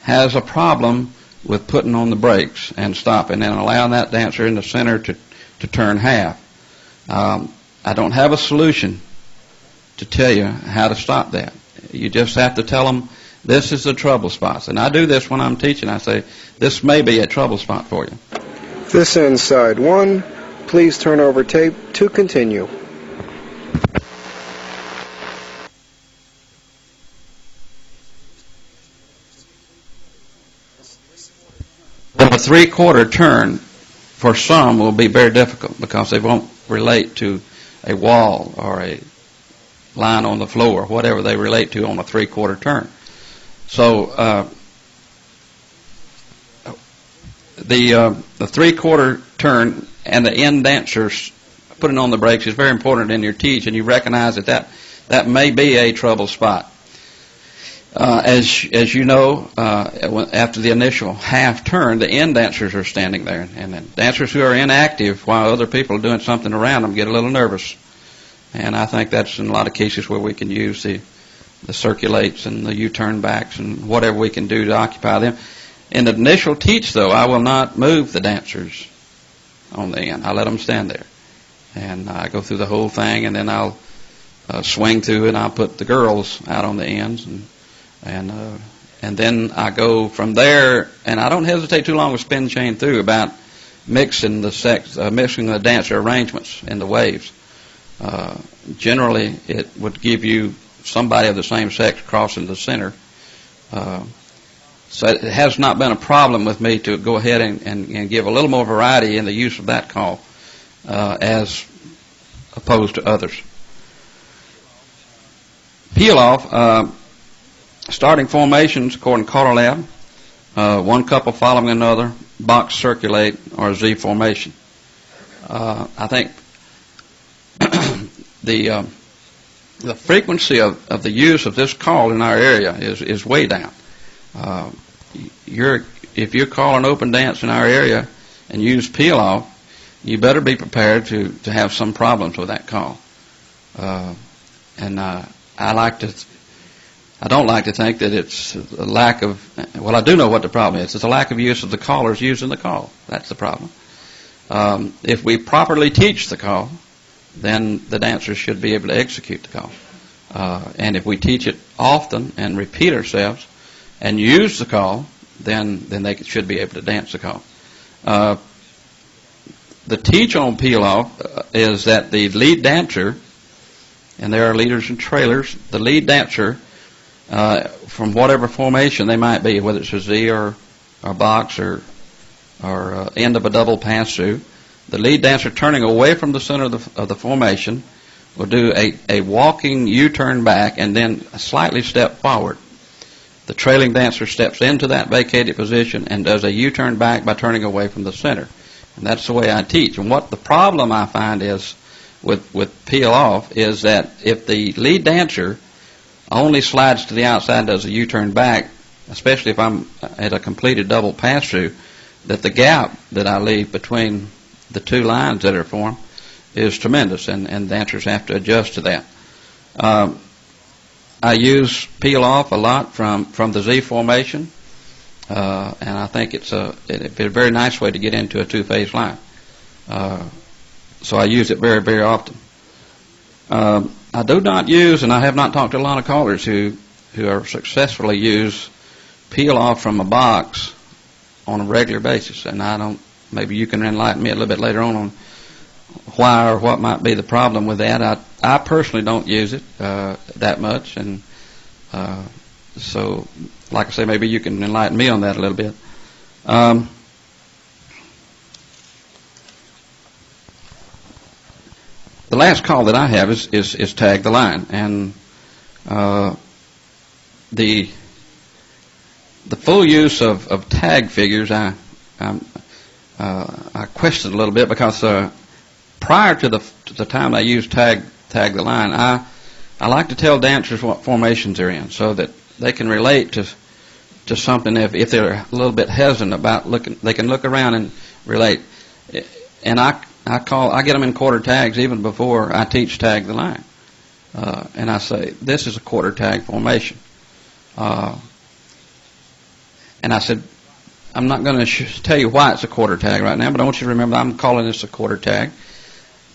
has a problem with putting on the brakes and stopping and allowing that dancer in the center to turn half. I don't have a solution to tell you how to stop that. You just have to tell them this is the trouble spots. And I do this when I'm teaching. I say, this may be a trouble spot for you. This ends side 1. Please turn over tape to continue. Well, a 3/4 turn for some will be very difficult because they won't relate to a wall or a line on the floor, whatever they relate to on a 3/4 turn. So the 3/4 turn and the end dancers putting on the brakes is very important in your teach, and you recognize that may be a trouble spot. As you know, after the initial half turn, the end dancers are standing there, and the dancers who are inactive while other people are doing something around them get a little nervous. And I think that's in a lot of cases where we can use the circulates and the U-turn backs and whatever we can do to occupy them. In the initial teach, though, I will not move the dancers on the end. I let them stand there. And I go through the whole thing, and then I'll swing through, and I'll put the girls out on the ends, and then I go from there, and I don't hesitate too long with spin chain through about mixing the dancer arrangements in the waves. Generally, it would give you somebody of the same sex crossing the center. So it has not been a problem with me to go ahead and give a little more variety in the use of that call as opposed to others. Peel off, starting formations according to CALLERLAB, one couple following another, box circulate, or Z formation. I think the frequency of the use of this call in our area is way down. If you're calling open dance in our area and use peel off, you better be prepared to have some problems with that call. I don't like to think that it's a lack of, well, I do know what the problem is. It's a lack of use of the callers using the call. That's the problem. If we properly teach the call, then the dancers should be able to execute the call. And if we teach it often and repeat ourselves and use the call, then they should be able to dance the call. The teach on peel off is that the lead dancer, and there are leaders and trailers, the lead dancer, from whatever formation they might be, whether it's a Z or box or end of a double pass through, the lead dancer turning away from the center of the formation will do a walking U-turn back and then a slightly step forward. The trailing dancer steps into that vacated position and does a U-turn back by turning away from the center. And that's the way I teach. And what the problem I find is with peel off is that if the lead dancer only slides to the outside and does a U-turn back, especially if I'm at a completed double pass-through, that the gap that I leave between the two lines that are formed is tremendous, and dancers have to adjust to that. I use peel off a lot from the Z formation, and I think it's a very nice way to get into a two-phase line. So I use it very, very often. I do not use, and I have not talked to a lot of callers who are successfully use peel off from a box on a regular basis, and I don't. Maybe you can enlighten me a little bit later on why or what might be the problem with that. I personally don't use it that much, and so, like I say, maybe you can enlighten me on that a little bit. The last call that I have is tag the line, and the full use of tag figures I questioned a little bit because prior to the time I used tag the line, I like to tell dancers what formations they're in so that they can relate to something. If they're a little bit hesitant about looking, they can look around and relate. And I get them in quarter tags even before I teach tag the line. And I say, this is a quarter tag formation. And I said, I'm not going to tell you why it's a quarter tag right now, but I want you to remember I'm calling this a quarter tag.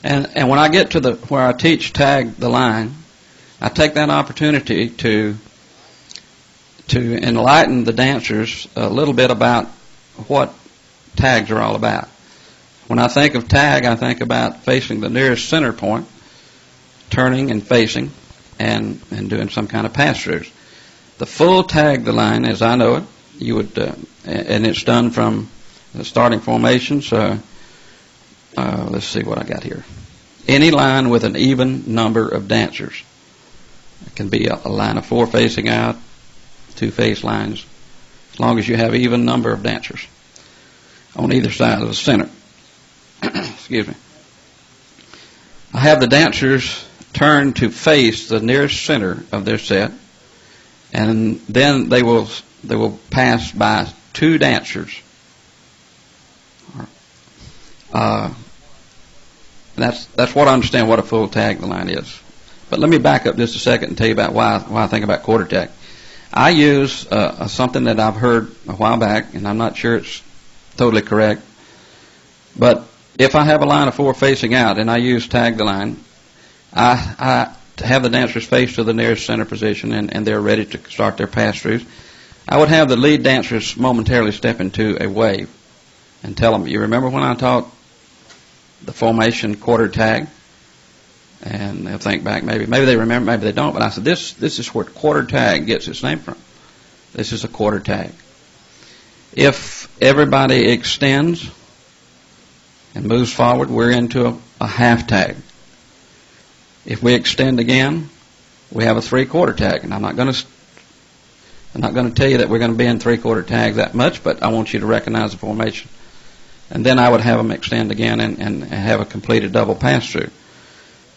And when I get to where I teach tag the line, I take that opportunity to enlighten the dancers a little bit about what tags are all about. When I think of tag, I think about facing the nearest center point, turning and facing, and doing some kind of pass-throughs. The full tag the line, as I know it, you would, and it's done from the starting formations. Let's see what I got here. Any line with an even number of dancers. It can be a line of four facing out, two face lines, as long as you have even number of dancers on either side of the center. Excuse me. I have the dancers turn to face the nearest center of their set, and then they will pass by two dancers. That's what I understand what a full tag the line is. But let me back up just a second and tell you about why I think about quarter tack. I use something that I've heard a while back, and I'm not sure it's totally correct. But if I have a line of 4 facing out and I use tag the line, I have the dancers face to the nearest center position and they're ready to start their pass-throughs. I would have the lead dancers momentarily step into a wave and tell them, you remember when I taught the formation quarter tag? And they'll think back, maybe they remember, maybe they don't, but I said, this is where quarter tag gets its name from. This is a quarter tag. If everybody extends and moves forward, we're into a half tag. If we extend again, we have a 3/4 tag. And I'm not going to tell you that we're going to be in 3/4 tag that much, but I want you to recognize the formation. And then I would have them extend again and have a completed double pass-through.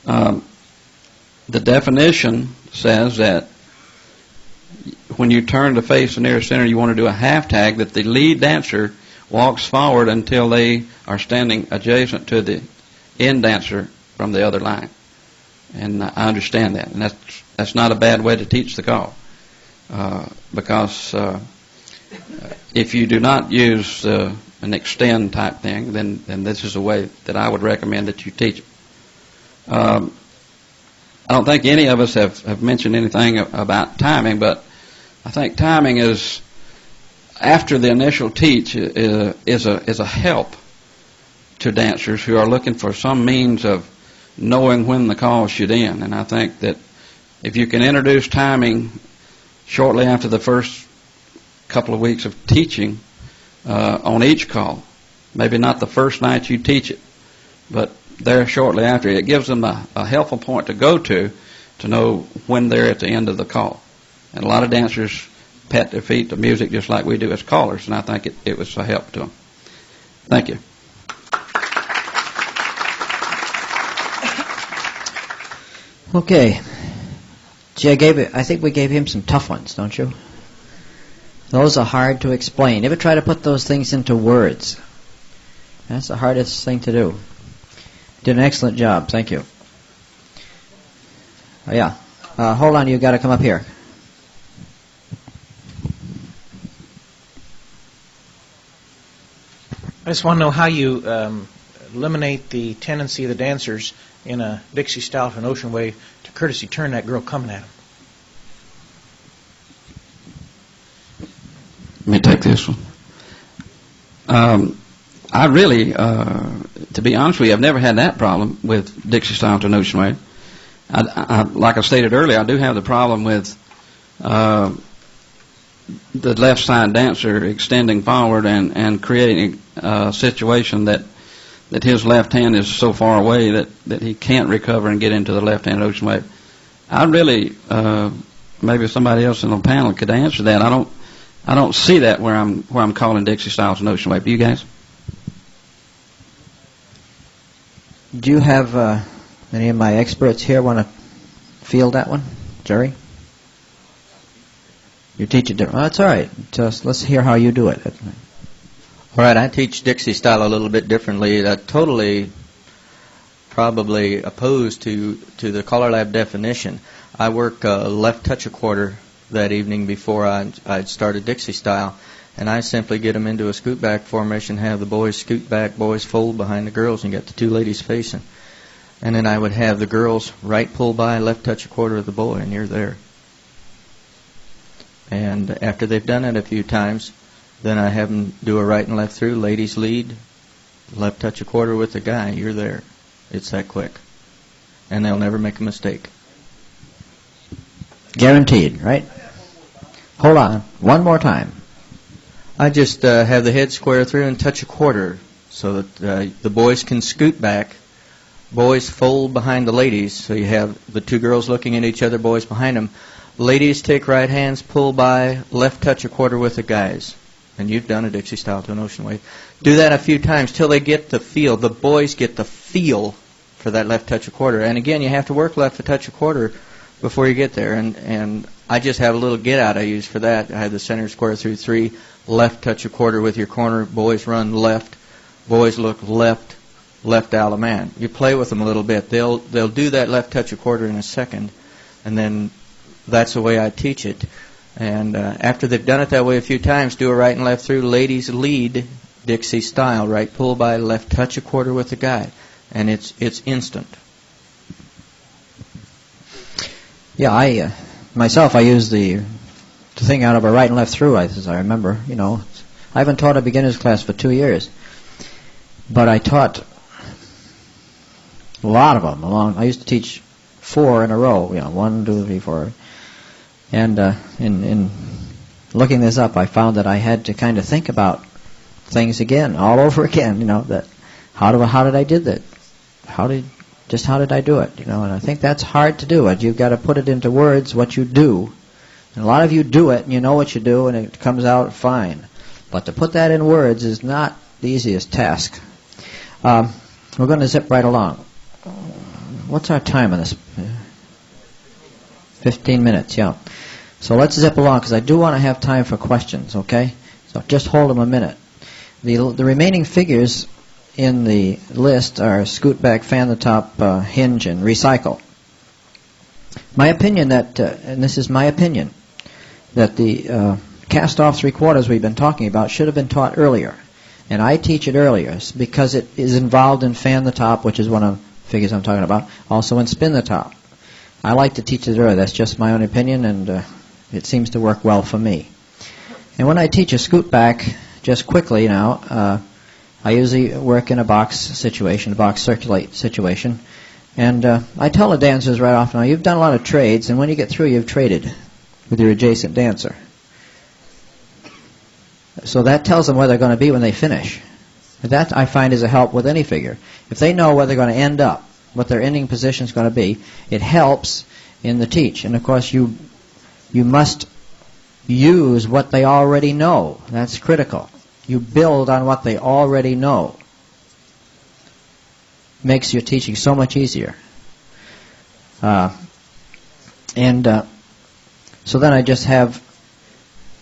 The definition says that when you turn to face the nearest center, you want to do a half tag, that the lead dancer walks forward until they are standing adjacent to the end dancer from the other line. And I understand that. And that's not a bad way to teach the call. Because if you do not use an extend type thing, then this is a way that I would recommend that you teach it. I don't think any of us have mentioned anything about timing, but I think timing is, after the initial teach, is a help to dancers who are looking for some means of knowing when the call should end. And I think that if you can introduce timing shortly after the first couple of weeks of teaching on each call, maybe not the first night you teach it, but there shortly after, it gives them a helpful point to go to know when they're at the end of the call. And a lot of dancers pat their feet to music just like we do as callers, and I think it was a help to them. Thank you. Okay. Gee, I think we gave him some tough ones, don't you? Those are hard to explain. Ever try to put those things into words? That's the hardest thing to do. Did an excellent job. Thank you. Oh, yeah. Hold on. You've got to come up here. I just want to know how you eliminate the tendency of the dancers in a Dixie style to an ocean wave to courtesy turn that girl coming at them. Let me take this one. I really, to be honest with you, I've never had that problem with Dixie style to an ocean wave. Like I stated earlier, I do have the problem with the left side dancer extending forward and creating a situation that his left hand is so far away that he can't recover and get into the left hand ocean wave. I really, maybe somebody else in the panel could answer that. I don't see that where I'm calling Dixie style to an ocean wave. Do you guys? Do you have any of my experts here want to field that one? Jerry? You teach it different. Oh, that's all right. Just let's hear how you do it. All right, I teach Dixie style a little bit differently. Totally, probably opposed to the CALLERLAB definition. I work left touch a quarter that evening before I'd started Dixie style, and I simply get them into a scoot back formation, have the boys scoot back, boys fold behind the girls, and get the two ladies facing. And then I would have the girls right pull by, left touch a quarter of the boy, and you're there. And after they've done it a few times, then I have them do a right and left through, ladies lead, left touch a quarter with the guy, you're there. It's that quick. And they'll never make a mistake. Guaranteed, right? Hold on. One more time. I just have the head square through and touch a quarter so that the boys can scoot back. Boys fold behind the ladies, so you have the two girls looking at each other, boys behind them. Ladies take right hands, pull by, left touch a quarter with the guys. And you've done a Dixie style to an ocean wave. Do that a few times till they get the feel. The boys get the feel for that left touch a quarter. And again, you have to work left to touch a quarter before you get there. And I just have a little get out I use for that. I have the center square through 3, left touch a quarter with your corner. Boys run left. Boys look left. left Alaman. You play with them a little bit. They'll do that left touch a quarter in a second, and then that's the way I teach it. And after they've done it that way a few times, do a right and left through. Ladies lead Dixie style, right pull by, left touch a quarter with the guide, and it's instant. Yeah, I use the thing out of a right and left through, as I remember. You know, I haven't taught a beginner's class for 2 years, but I taught a lot of them. I used to teach 4 in a row. You know, 1, 2, 3, 4. And in looking this up, I found that I had to kind of think about things again, all over again. You know, that how did I do that? How did I do it? You know, and I think that's hard to do. You've got to put it into words what you do. And a lot of you do it, and you know what you do, and it comes out fine. But to put that in words is not the easiest task. We're going to zip right along. What's our time on this? 15 minutes, yeah. So let's zip along, because I do want to have time for questions, okay? So just hold them a minute. The remaining figures in the list are scoot back, fan the top, hinge, and recycle. My opinion and this is my opinion, that the cast-off three-quarters we've been talking about should have been taught earlier. And I teach it earlier because it is involved in fan the top, which is one of the figures I'm talking about, also in spin the top. I like to teach it earlier. That's just my own opinion, and it seems to work well for me. And when I teach a scoot back, just quickly now, I usually work in a box situation, a box circulate situation. And I tell the dancers right off now, you've done a lot of trades, and when you get through, you've traded with your adjacent dancer. So that tells them where they're going to be when they finish. And that, I find, is a help with any figure. If they know where they're going to end up, what their ending position is going to be, it helps in the teach. And, of course, you must use what they already know. That's critical. You build on what they already know. Makes your teaching so much easier. So then I just have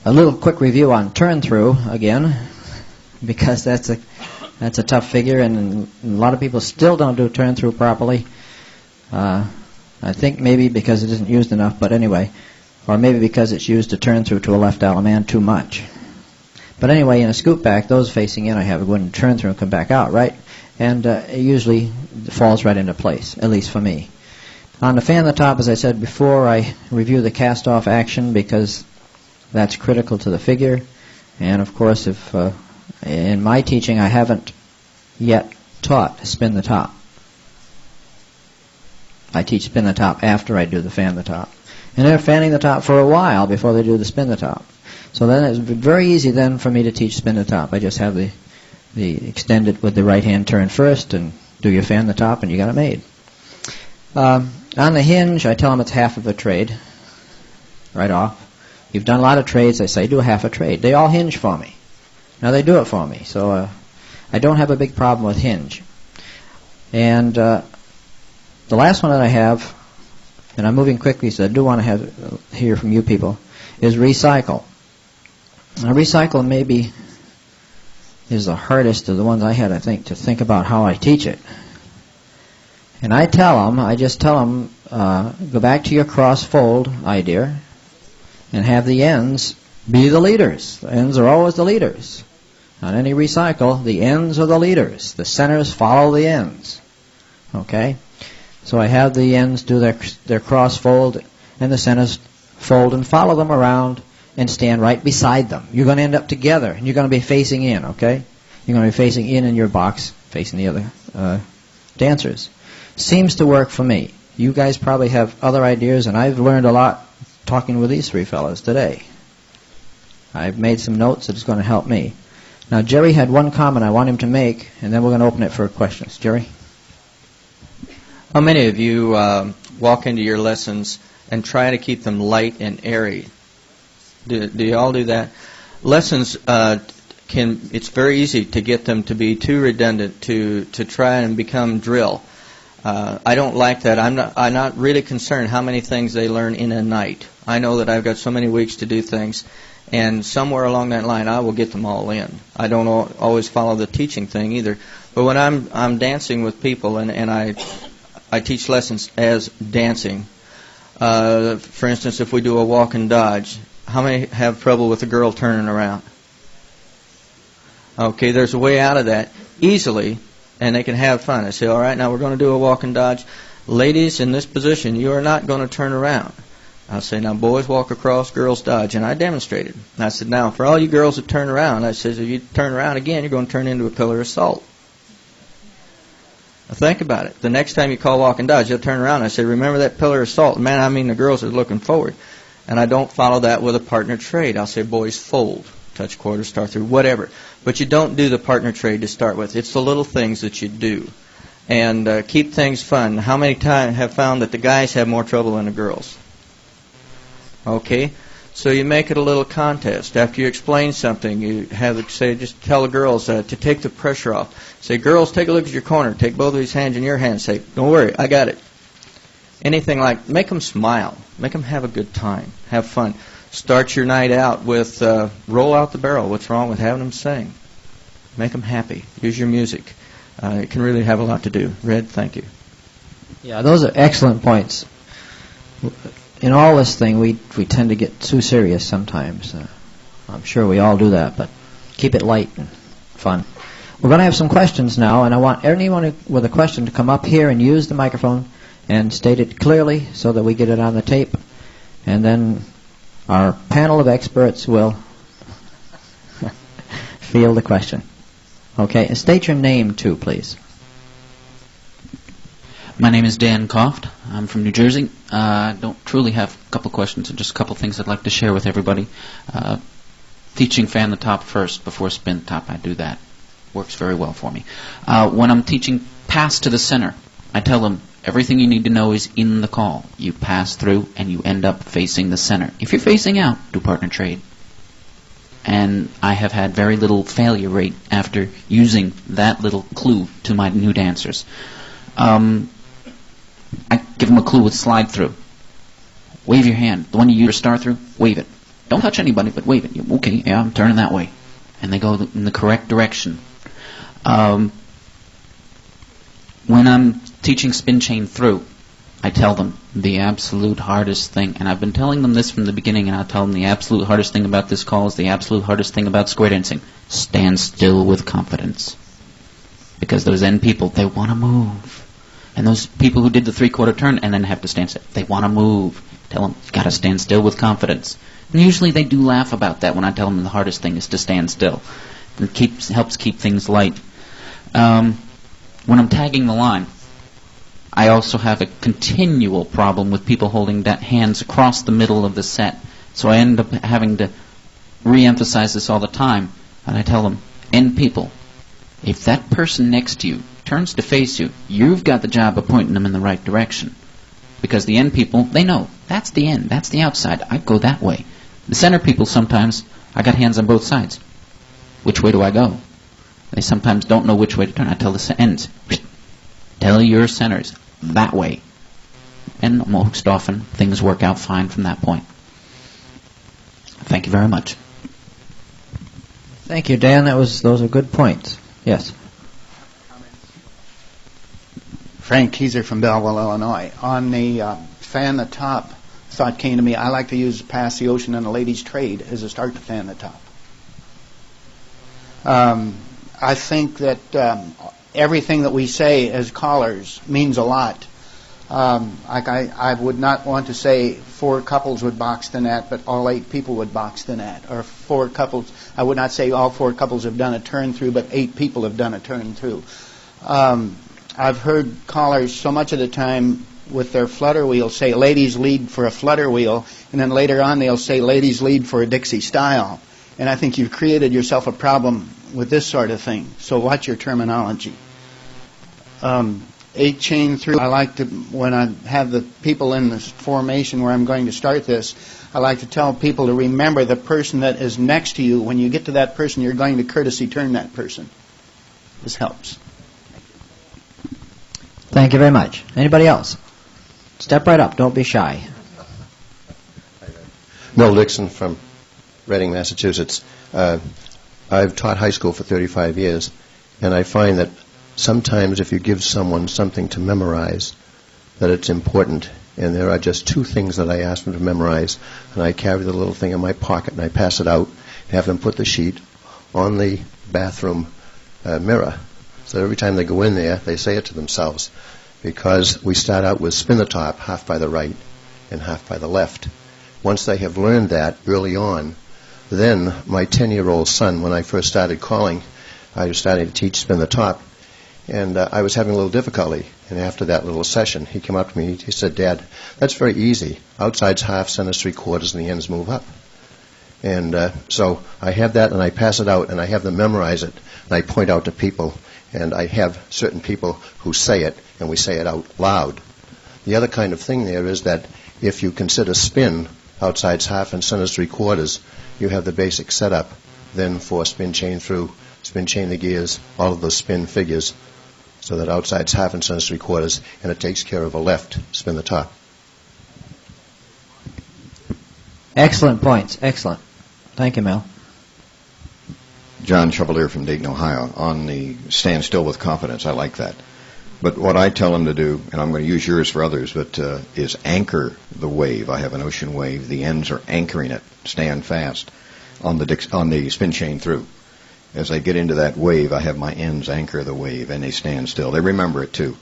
a little quick review on turn through again, because that's a tough figure, and a lot of people still don't do turn through properly. I think maybe because it isn't used enough, but anyway, or maybe because it's used to turn through to a left Alaman too much. But anyway, in a scoop back, those facing in, I have a go and turn through and come back out, right? And it usually falls right into place, at least for me. On the fan the top, as I said before, I review the cast-off action because that's critical to the figure. And of course, if in my teaching I haven't yet taught spin the top. I teach spin the top after I do the fan the top. And they're fanning the top for a while before they do the spin the top. So then it's very easy then for me to teach spin the top. I just have the extend it with the right hand turn first and do your fan the top, and you got it made. On the hinge, I tell them it's half of a trade right off. You've done a lot of trades, I say do a half a trade. They all hinge for me. Now they do it for me, so I don't have a big problem with hinge. And the last one that I have, and I'm moving quickly so I do want to hear from you people, is recycle. Now recycle maybe is the hardest of the ones I had, I think, to think about how I teach it. And I just tell them, go back to your cross-fold idea and have the ends be the leaders. The ends are always the leaders. On any recycle, the ends are the leaders. The centers follow the ends. Okay? So I have the ends do their cross-fold and the centers fold and follow them around and stand right beside them. You're going to end up together, and you're going to be facing in, okay? You're going to be facing in your box, facing the other dancers. Seems to work for me. You guys probably have other ideas, and I've learned a lot talking with these three fellows today. I've made some notes that is going to help me. Now, Jerry had one comment I want him to make, and then we're going to open it for questions. Jerry? How many of you walk into your lessons and try to keep them light and airy? Do you all do that? Lessons it's very easy to get them to be too redundant, to try and become drill. I don't like that. I'm not really concerned how many things they learn in a night. I know that I've got so many weeks to do things, and somewhere along that line I will get them all in. I don't always follow the teaching thing either. But when I'm dancing with people and I teach lessons as dancing. For instance, if we do a walk and dodge, how many have trouble with a girl turning around? Okay, there's a way out of that easily, and they can have fun. I say, all right, now we're going to do a walk and dodge. Ladies, in this position, you are not going to turn around. I'll say, now boys walk across, girls dodge, and I demonstrated. And I said, now for all you girls that turn around, I said, if you turn around again, you're going to turn into a pillar of salt. Now think about it. The next time you call walk and dodge, you'll turn around. I say, remember that pillar of salt? Man, I mean the girls are looking forward. And I don't follow that with a partner trade. I'll say, boys fold, touch quarter, start through, whatever. But you don't do the partner trade to start with. It's the little things that you do. And keep things fun. How many times have found that the guys have more trouble than the girls? Okay? So you make it a little contest. After you explain something, you have say, just tell the girls to take the pressure off. Say, girls, take a look at your corner. Take both of these hands in your hands. Say, don't worry, I got it. Anything like, make them smile. Make them have a good time. Have fun. Start your night out with roll out the barrel. What's wrong with having them sing? Make them happy. Use your music. It can really have a lot to do. Red, thank you. Yeah, those are excellent points. In all this thing, we tend to get too serious sometimes. I'm sure we all do that, but keep it light and fun. We're going to have some questions now, and I want anyone with a question to come up here and use the microphone and state it clearly so that we get it on the tape. And then our panel of experts will field the question. Okay, and state your name too, please. My name is Dan Koft. I'm from New Jersey. I don't truly have a couple questions, just a couple things I'd like to share with everybody. Teaching fan the top first before spin the top, I do that. Works very well for me. When I'm teaching pass to the center, I tell them everything you need to know is in the call. You pass through and you end up facing the center. If you're facing out, do partner trade. And I have had very little failure rate after using that little clue to my new dancers. I give them a clue with slide through. Wave your hand. The one you use your star through, wave it. Don't touch anybody, but wave it. Okay, yeah, I'm turning that way. And they go in the correct direction. When I'm teaching spin chain through, I tell them the absolute hardest thing, and I've been telling them this from the beginning, and I'll tell them the absolute hardest thing about this call is the absolute hardest thing about square dancing. Stand still with confidence. Because those end people, they want to move. And those people who did the three-quarter turn and then have to stand still, they want to move. Tell them, you've got to stand still with confidence. And usually they do laugh about that when I tell them the hardest thing is to stand still. It helps keep things light. When I'm tagging the line, I also have a continual problem with people holding hands across the middle of the set. So I end up having to re-emphasize this all the time. And I tell them, end people, if that person next to you turns to face you, you've got the job of pointing them in the right direction. Because the end people, they know, that's the end, that's the outside, I go that way. The center people sometimes, I got hands on both sides. Which way do I go? They sometimes don't know which way to turn. I tell the ends, tell your centers, that way. And most often, things work out fine from that point. Thank you very much. Thank you, Dan. Those are good points. Yes. Frank Kieser from Belleville, Illinois. On the fan the top, thought came to me, I like to use Pass the Ocean and a Ladies Trade as a start to fan the top. I think that everything that we say as callers means a lot. I would not want to say 4 couples would box the net, but all 8 people would box the net. Or 4 couples, I would not say all 4 couples have done a turn through, but 8 people have done a turn through. I've heard callers so much of the time with their flutter wheel say ladies lead for a flutter wheel, and then later on they'll say ladies lead for a Dixie style. And I think you've created yourself a problem with this sort of thing. So watch your terminology. 8 chain through, I like to, when I have the people in this formation where I'm going to start this, I like to tell people to remember the person that is next to you. When you get to that person, you're going to courtesy turn that person. This helps. Thank you very much. Anybody else? Step right up. Don't be shy. Bill Dixon from Reading, Massachusetts. I've taught high school for 35 years, and I find that sometimes if you give someone something to memorize, that it's important. And there are just two things that I ask them to memorize, and I carry the little thing in my pocket and I pass it out, have them put the sheet on the bathroom mirror. So every time they go in there, they say it to themselves, because we start out with spin the top, half by the right and half by the left. Once they have learned that early on, then my 10-year-old son, when I first started calling, I was starting to teach spin the top, and I was having a little difficulty. And after that little session, he came up to me, he said, "Dad, that's very easy. Outside's half, center's 3/4, and the ends move up." And so I have that, and I pass it out, and I have them memorize it, and I point out to people, and I have certain people who say it, and we say it out loud. The other kind of thing there is that if you consider spin, outside's half and center's 3/4, you have the basic setup then for spin chain through, spin chain the gears, all of those spin figures, so that outside's half and center's 3/4, and it takes care of a left spin the top. Excellent points. Excellent. Thank you, Mel. John Chevalier from Dayton, Ohio. On the stand still with confidence, I like that. But what I tell them to do, and I'm going to use yours for others, but is anchor the wave. I have an ocean wave. The ends are anchoring it. Stand fast on the spin chain through. As I get into that wave, I have my ends anchor the wave, and they stand still. They remember it, too.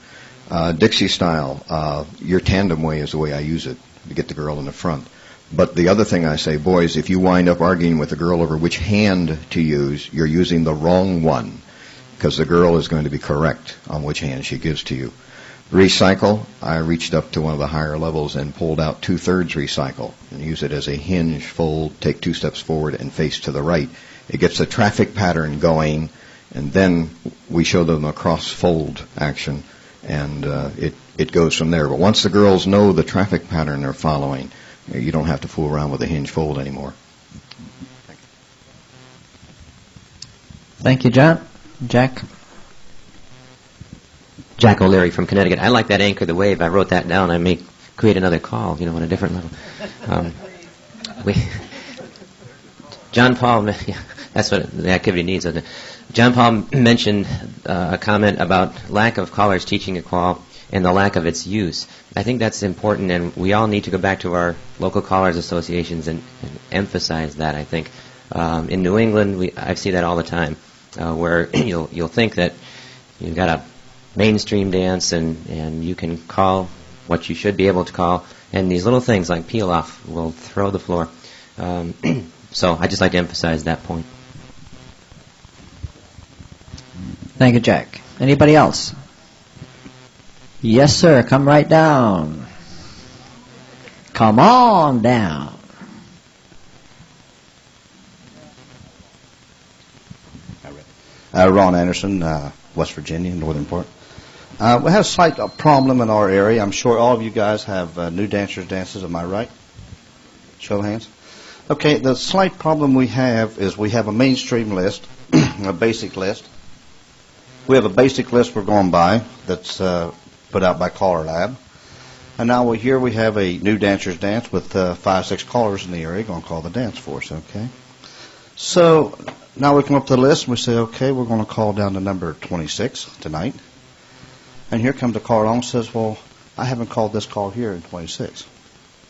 Dixie style, your tandem way is the way I use it to get the girl in the front. But the other thing I say, boys, if you wind up arguing with the girl over which hand to use, you're using the wrong one, because the girl is going to be correct on which hand she gives to you. Recycle, I reached up to one of the higher levels and pulled out 2/3 recycle and use it as a hinge, fold, take 2 steps forward, and face to the right. It gets a traffic pattern going, and then we show them a cross-fold action, and it goes from there. But once the girls know the traffic pattern they're following, you don't have to fool around with a hinge fold anymore. Thank you, John. Jack? Jack O'Leary from Connecticut. I like that anchor the wave. I wrote that down. I may create another call, on a different level. John Paul, yeah, that's what the activity needs, isn't it? John Paul mentioned a comment about lack of callers teaching a call and the lack of its use. I think that's important, and we all need to go back to our local callers associations and emphasize that, I think. In New England, I see that all the time, where you'll think that you've got a mainstream dance and you can call what you should be able to call, and these little things like peel off will throw the floor. So I just like to emphasize that point. Thank you, Jack. Anybody else? Yes, sir. Come right down. Come on down. Ron Anderson, West Virginia, Northern Port. We have a slight problem in our area. I'm sure all of you guys have new dancers dances. Am I right? Show of hands. Okay, the slight problem we have is we have a mainstream list, a basic list. We have a basic list we're going by that's put out by CALLERLAB. And now here we have a new dancers dance with 5, 6 callers in the area going to call the dance for us, okay? So now we come up to the list and we say, okay, we're going to call down to number 26 tonight. And here comes a caller along and says, well, I haven't called this call here in 26.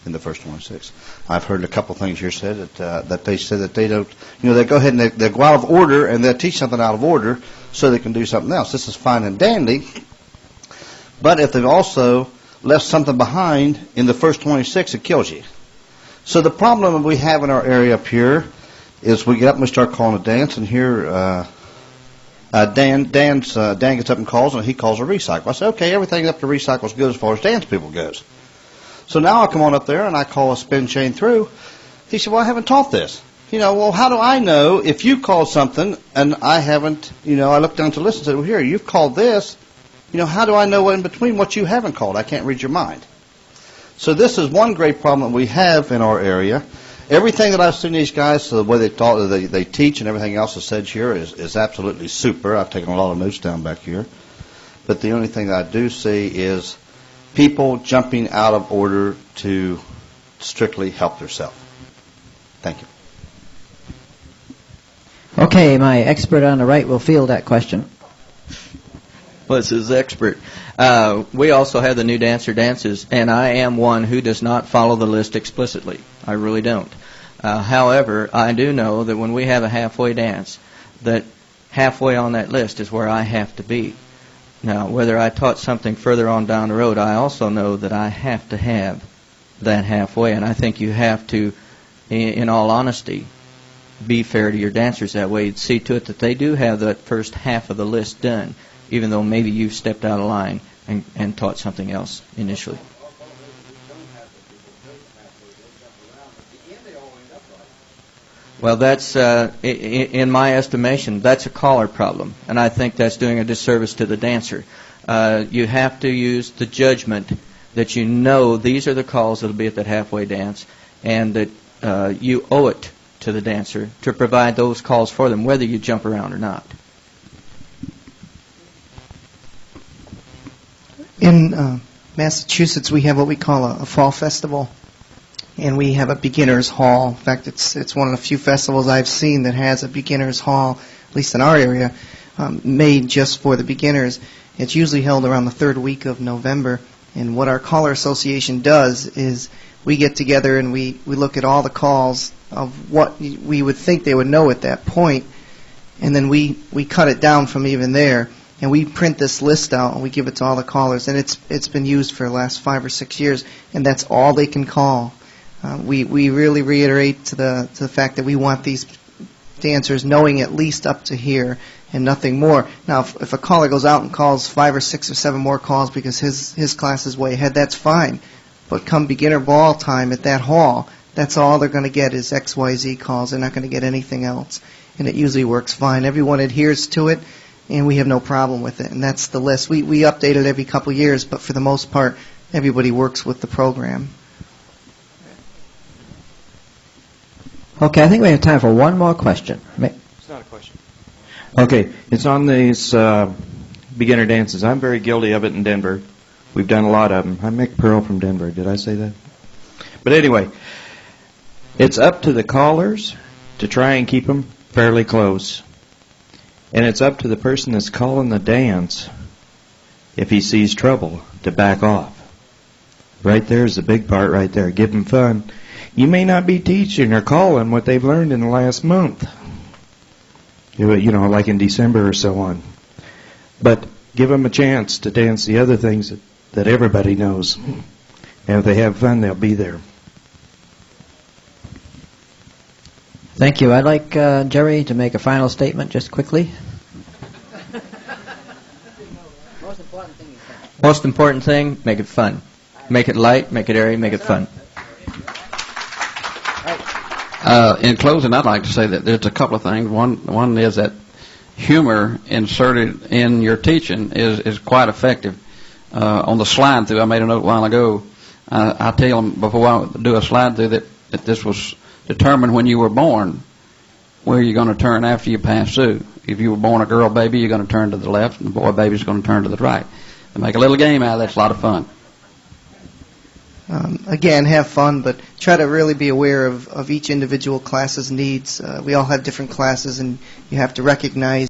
In the first 26. I've heard a couple things here said that they said that they don't, they go ahead and they go out of order and they'll teach something out of order so they can do something else. This is fine and dandy, but if they've also left something behind in the first 26, it kills you. So the problem we have in our area up here is we get up and we start calling a dance, and here Dan gets up and calls, and he calls a recycle. I say, okay, everything up to recycle is good as far as dance people goes. So now I come on up there and I call a spin chain through. He said, well, I haven't taught this. Well, how do I know if you called something and I haven't, I looked down to listen and said, well, here, you've called this. How do I know in between what you haven't called? I can't read your mind. So this is one great problem we have in our area. Everything that I've seen these guys, the way they teach and everything else that's said here is absolutely super. I've taken a lot of notes down back here. But the only thing that I do see is people jumping out of order to strictly help themselves. Thank you. Okay, my expert on the right will field that question. was his expert. We also have the new dancer dances, and I am one who does not follow the list explicitly. I really don't. However, I do know that when we have a halfway dance, that halfway on that list is where I have to be. Now, whether I taught something further on down the road, I also know that I have to have that halfway, and I think you have to, in all honesty, be fair to your dancers that way. See to it that they do have that first half of the list done, even though maybe you've stepped out of line and taught something else initially. Well, that's, in my estimation, that's a caller problem, and I think that's doing a disservice to the dancer. You have to use the judgment that you know these are the calls that will be at that halfway dance, and that you owe it to the dancer to provide those calls for them, whether you jump around or not. In Massachusetts, we have what we call a fall festival, and we have a beginner's hall. In fact, it's one of the few festivals I've seen that has a beginner's hall, at least in our area, made just for the beginners. It's usually held around the third week of November, and what our caller association does is we get together and we look at all the calls of what we would think they would know at that point, and then we cut it down from even there. And we print this list out and we give it to all the callers, and it's been used for the last 5 or 6 years, and that's all they can call. We really reiterate to the fact that we want these dancers knowing at least up to here and nothing more. Now, if a caller goes out and calls 5 or 6 or 7 more calls because his class is way ahead, that's fine. But come beginner ball time at that hall, that's all they're going to get is XYZ calls. They're not going to get anything else, and it usually works fine. Everyone adheres to it, and we have no problem with it, and that's the list. We update it every couple of years, but for the most part, everybody works with the program. Okay, I think we have time for one more question. It's not a question. Okay, it's on these beginner dances. I'm very guilty of it in Denver. We've done a lot of them. I'm Mick Pearl from Denver. Did I say that? But anyway, it's up to the callers to try and keep them fairly close. And it's up to the person that's calling the dance, if he sees trouble, to back off. Right there's the big part right there. Give them fun. You may not be teaching or calling what they've learned in the last month. You know, like in December or so on. But give them a chance to dance the other things that everybody knows. And if they have fun, they'll be there. Thank you. I'd like Jerry to make a final statement just quickly. Most important thing, make it fun. Make it light, make it airy, make it fun. In closing, I'd like to say that there's a couple of things. One is that humor inserted in your teaching is quite effective. On the slide through, I made a note a while ago. I tell them before I do a slide through that this was determined when you were born where you're going to turn after you pass through. If you were born a girl baby, you're going to turn to the left, and the boy baby's going to turn to the right. They make a little game out of that. It's a lot of fun. Again, have fun, but try to really be aware of each individual class's needs. We all have different classes, and you have to recognize